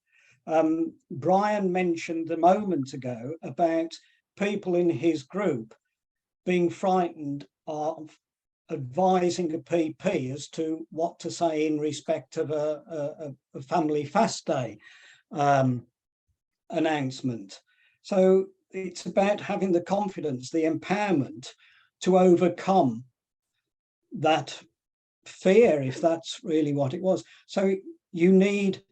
Speaker 3: Brian mentioned a moment ago about people in his group being frightened of advising a PP as to what to say in respect of a family fast day announcement. So it's about having the confidence, the empowerment to overcome that fear, if that's really what it was. So you need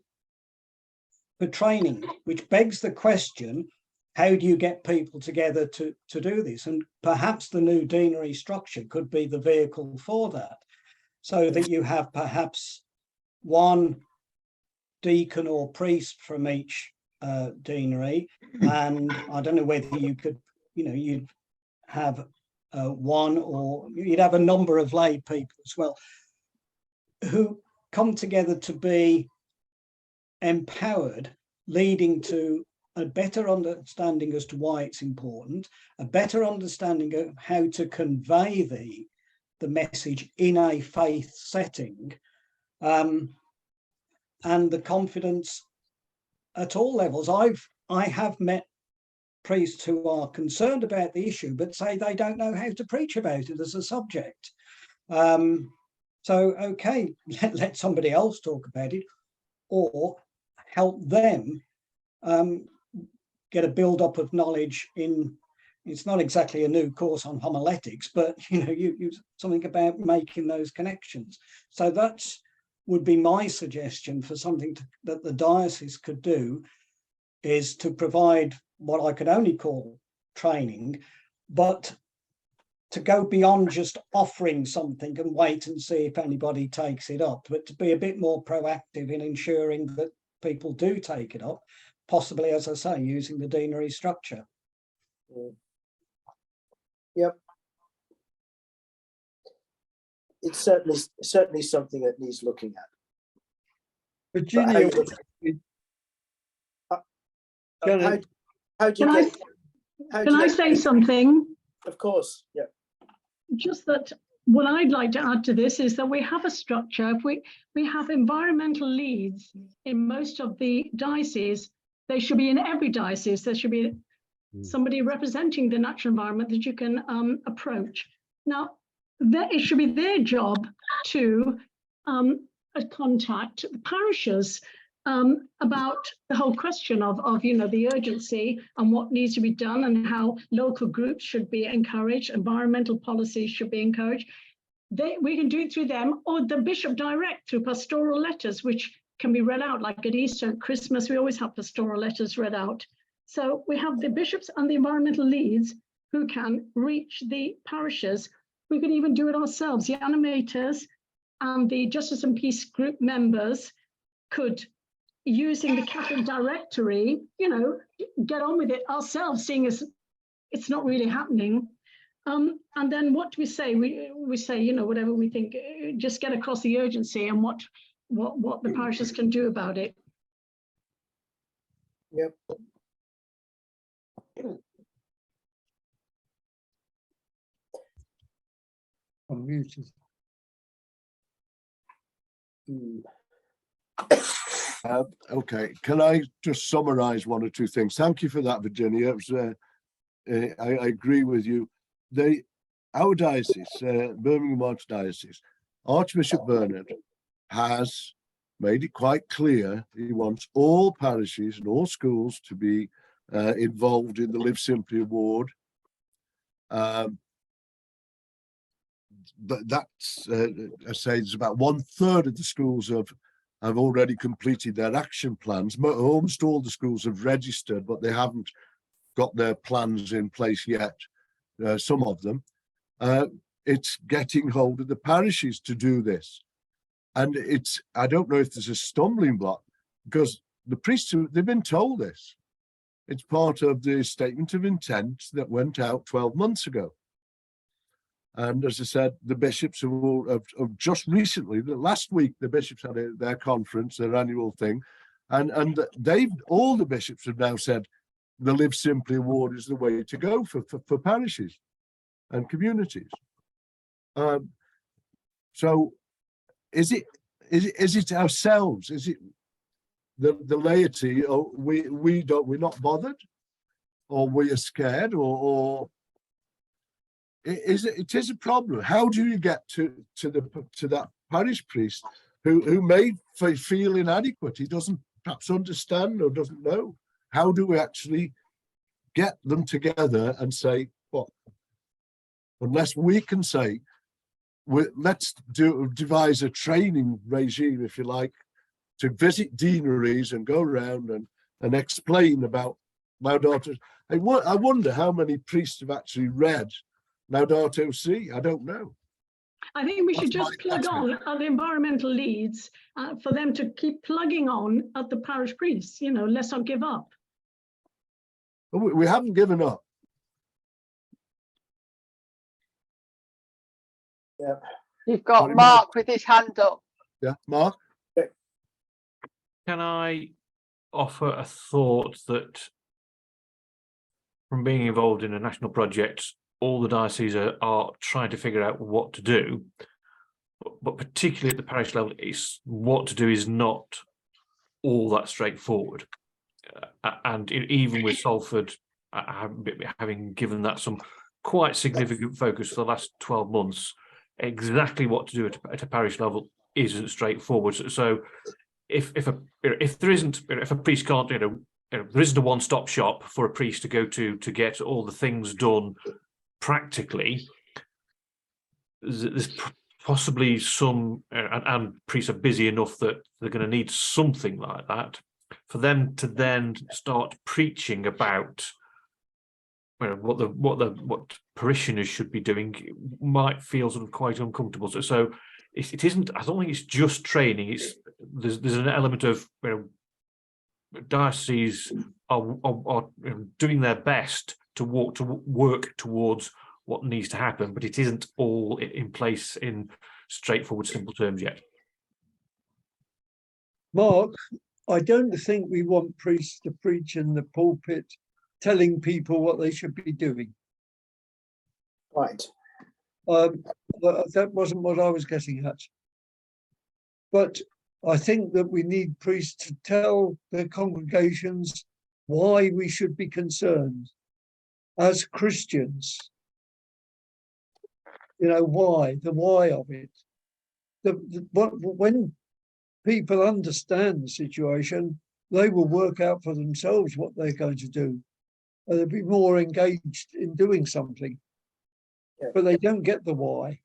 Speaker 3: the training, which begs the question, how do you get people together to do this? And perhaps the new deanery structure could be the vehicle for that, so that you have perhaps one deacon or priest from each deanery, and I don't know whether you could, you know, you'd have one, or you'd have a number of lay people as well, who come together to be empowered, leading to a better understanding as to why it's important, a better understanding of how to convey the message in a faith setting, and the confidence at all levels. I have met priests who are concerned about the issue, but say they don't know how to preach about it as a subject. So, okay, let somebody else talk about it, or help them get a build-up of knowledge in, it's not exactly a new course on homiletics, but you something about making those connections. So that's would be my suggestion for something that the diocese could do, is to provide what I could only call training, but to go beyond just offering something and wait and see if anybody takes it up, but to be a bit more proactive in ensuring that people do take it up, possibly, as I say, using the deanery structure.
Speaker 1: Yep. It's certainly something that needs looking at.
Speaker 9: Virginia,
Speaker 10: Can I say something?
Speaker 1: Of course, yeah.
Speaker 10: Just that what I'd like to add to this is that we have a structure. If we have environmental leads in most of the dioceses, they should be in every diocese. There should be somebody representing the natural environment that you can approach. Now, it should be their job to contact the parishes about the whole question of the urgency and what needs to be done, and how local groups should be encouraged, environmental policies should be encouraged. We can do it through them, or the bishop direct through pastoral letters, which can be read out, like at Easter and Christmas. We always have pastoral letters read out. So we have the bishops and the environmental leads who can reach the parishes. We can even do it ourselves. The animators and the Justice and Peace group members could, using the Catholic directory, get on with it ourselves, seeing as it's not really happening. And then what do we say? We say, whatever we think, just get across the urgency and what the parishes can do about it.
Speaker 1: Yep.
Speaker 9: I'm muted.
Speaker 2: Okay, can I just summarize one or two things? Thank you for that, Virginia. It was, I agree with you. Our diocese, Birmingham Archdiocese, Archbishop Bernard has made it quite clear he wants all parishes and all schools to be involved in the Live Simply Award. But that's, I say, it's about 1/3 of the schools have already completed their action plans. Almost all the schools have registered, but they haven't got their plans in place yet, some of them. It's getting hold of the parishes to do this. And I don't know if there's a stumbling block, because the priests, they've been told this. It's part of the statement of intent that went out 12 months ago. And as I said, the bishops have just recently, last week, the bishops had their conference, their annual thing. And all the bishops have now said the Live Simply Award is the way to go for parishes and communities. So is it ourselves? Is it the laity? Or we're not bothered, or we are scared, or it is a problem. How do you get to that parish priest who may feel inadequate? He doesn't perhaps understand or doesn't know. How do we actually get them together and say, well, unless we can say, let's devise a training regime, if you like, to visit deaneries and go around and explain about Laudato. I wonder how many priests have actually read Laudato Si. I don't know.
Speaker 10: I think we should just plug on at the environmental leads for them to keep plugging on at the parish priests. Let's not give up.
Speaker 2: We haven't given up.
Speaker 1: Yeah.
Speaker 6: You've got Mark with his hand up.
Speaker 2: Yeah, Mark.
Speaker 7: Can I offer a thought that from being involved in a national project, all the dioceses are trying to figure out what to do, but particularly at the parish level, what to do is not all that straightforward. And even with Salford having given that some quite significant focus for the last 12 months, exactly what to do at a parish level isn't straightforward. So if there isn't, if a priest can't, there isn't a one-stop shop for a priest to go to get all the things done practically, there's possibly some, and priests are busy enough that they're going to need something like that for them to then start preaching about what parishioners should be doing. Might feel sort of quite uncomfortable. So it isn't. I don't think it's just training. There's an element of dioceses are doing their best to work towards what needs to happen, but it isn't all in place in straightforward, simple terms yet.
Speaker 9: Mark, I don't think we want priests to preach in the pulpit telling people what they should be doing.
Speaker 1: Right.
Speaker 9: That wasn't what I was getting at. But I think that we need priests to tell their congregations why we should be concerned as Christians. Why, the why of it. When people understand the situation, they will work out for themselves what they're going to do. They'll be more engaged in doing something, but they don't get the why.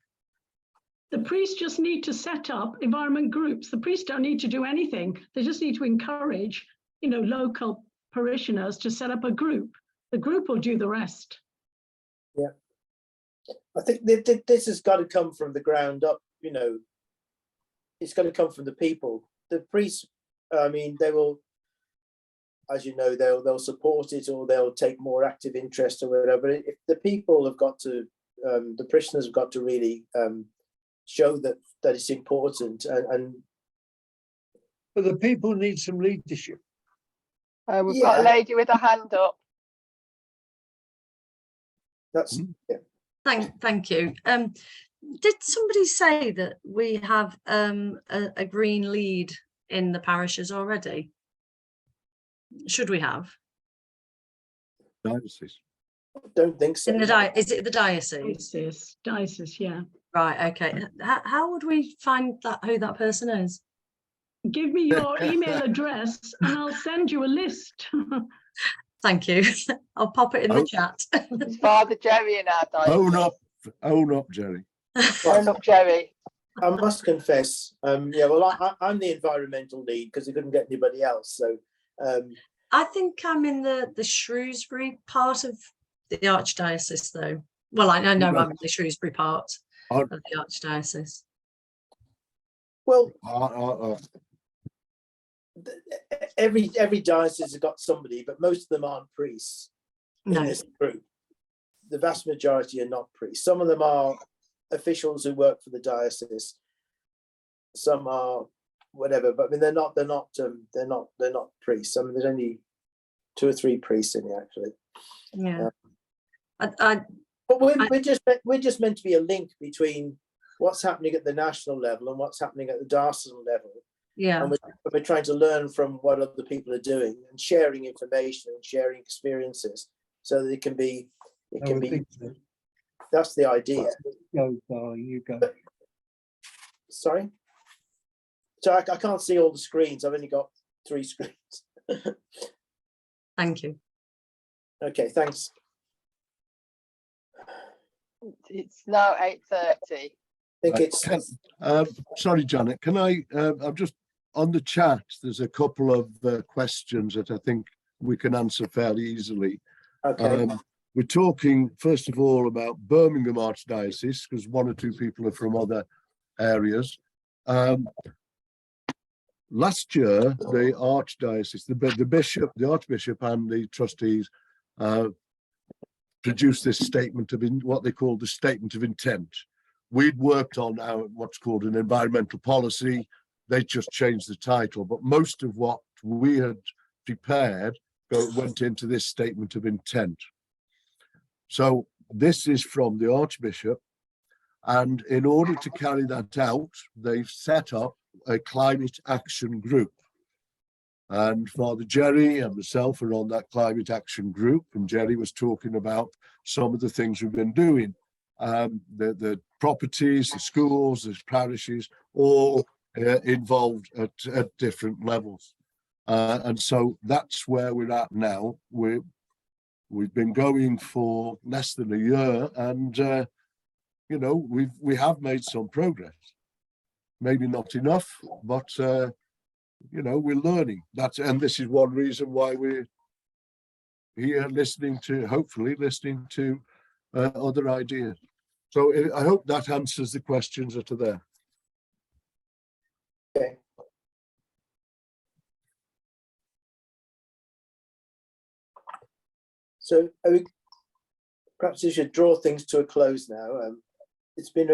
Speaker 10: The priests just need to set up environment groups. The priests don't need to do anything. They just need to encourage, local parishioners to set up a group. The group will do the rest.
Speaker 1: Yeah. I think this has got to come from the ground up, it's got to come from the people. The priests, they will, as you know, they'll support it or they'll take more active interest or whatever. But if the people have got to, the parishioners have got to really show that it's important.
Speaker 9: But the people need some leadership.
Speaker 6: We've got a lady with a hand up.
Speaker 1: That's
Speaker 5: Thank you. Did somebody say that we have a green lead in the parishes already? Should we have?
Speaker 2: Diocese.
Speaker 1: I don't think so.
Speaker 5: In is it the diocese?
Speaker 10: Diocese, yeah.
Speaker 5: Right. Okay. How would we find who that person is?
Speaker 10: Give me your email address and I'll send you a list.
Speaker 5: Thank you. I'll pop it in the chat.
Speaker 6: It's Father Jerry in our diocese.
Speaker 2: Own up, Jerry.
Speaker 6: Own up, Jerry.
Speaker 1: I must confess, I'm the environmental lead because I couldn't get anybody else. So
Speaker 5: I think I'm in the Shrewsbury part of the Archdiocese, though. Well, I know I'm in the Shrewsbury part of the Archdiocese.
Speaker 1: Well, every diocese has got somebody, but most of them aren't priests in this group. The vast majority are not priests. Some of them are officials who work for the diocese. Some are whatever, but they're not priests. There's only 2 or 3 priests in here actually.
Speaker 5: Yeah.
Speaker 1: But we're just meant to be a link between what's happening at the national level and what's happening at the diocesan level.
Speaker 5: Yeah.
Speaker 1: And we're trying to learn from what other people are doing and sharing information and sharing experiences so that it can be. That's the idea.
Speaker 9: Go, darling, you go.
Speaker 1: Sorry. So I can't see all the screens. I've only got 3 screens.
Speaker 5: Thank you.
Speaker 1: Okay, thanks.
Speaker 6: It's now 8:30.
Speaker 1: I think it's.
Speaker 2: Sorry, Janet. Can I'm just on the chat. There's a couple of questions that I think we can answer fairly easily.
Speaker 1: Okay.
Speaker 2: We're talking first of all about Birmingham Archdiocese because 1 or 2 people are from other areas. Last year, the Archdiocese, the Archbishop and the trustees produced this statement of what they called the statement of intent. We'd worked on what's called an environmental policy. They just changed the title, but most of what we had prepared went into this statement of intent. So this is from the Archbishop, and in order to carry that out, they've set up a climate action group. And Father Jerry and myself are on that climate action group, and Jerry was talking about some of the things we've been doing. The properties, the schools, the parishes, all involved at different levels. And so that's where we're at now. We've been going for less than a year, and you know, we have made some progress. Maybe not enough, but you know, we're learning. And this is one reason why we're here listening to, hopefully listening to other ideas. So I hope that answers the questions that are there.
Speaker 1: Okay. So perhaps we should draw things to a close now. It's been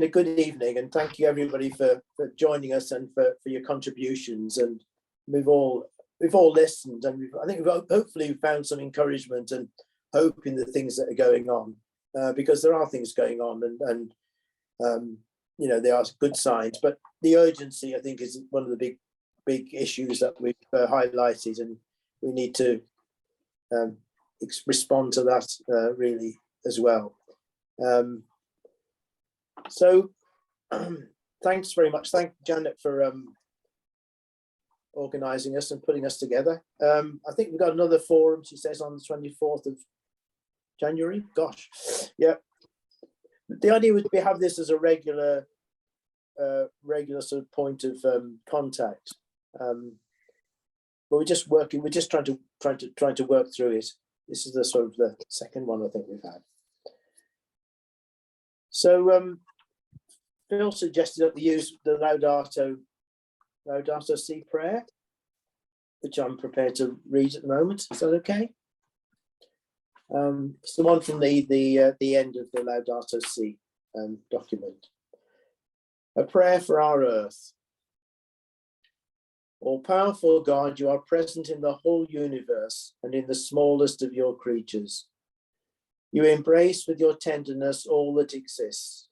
Speaker 1: a good evening, and thank you everybody for joining us and for your contributions. And we've all listened, and I think we've hopefully found some encouragement and hope in the things that are going on, because there are things going on, and you know, they are good signs. But the urgency, I think, is one of the big issues that we've highlighted, and we need to respond to that really as well. So thanks very much. Thank Janet for organising us and putting us together. I think we've got another forum, she says, on the 24th of January. Gosh, yeah. The idea would be have this as a regular sort of point of contact. But we're just trying to work through it. This is the sort of the second one I think we've had. So Phil suggested that we use the Laudato Si prayer, which I'm prepared to read at the moment. Is that okay? It's the one from the end of the Laudato Si document. A prayer for our earth. All-powerful God, you are present in the whole universe and in the smallest of your creatures. You embrace with your tenderness all that exists.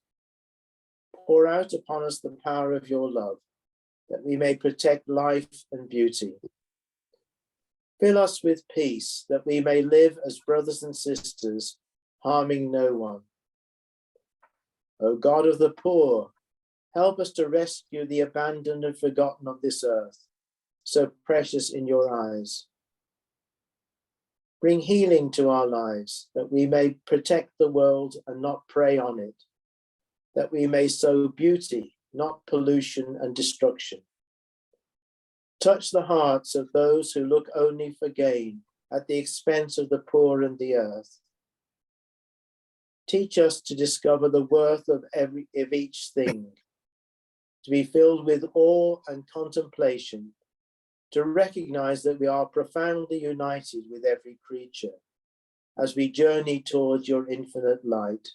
Speaker 1: Pour out upon us the power of your love, that we may protect life and beauty. Fill us with peace, that we may live as brothers and sisters, harming no one. O God of the poor, help us to rescue the abandoned and forgotten of this earth, so precious in your eyes. Bring healing to our lives, that we may protect the world and not prey on it, that we may sow beauty, not pollution and destruction. Touch the hearts of those who look only for gain at the expense of the poor and the earth. Teach us to discover the worth of each thing, to be filled with awe and contemplation, to recognize that we are profoundly united with every creature as we journey towards your infinite light.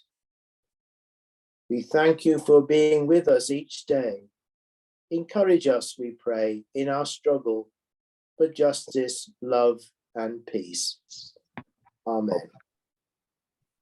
Speaker 1: We thank you for being with us each day. Encourage us, we pray, in our struggle for justice, love, and peace. Amen.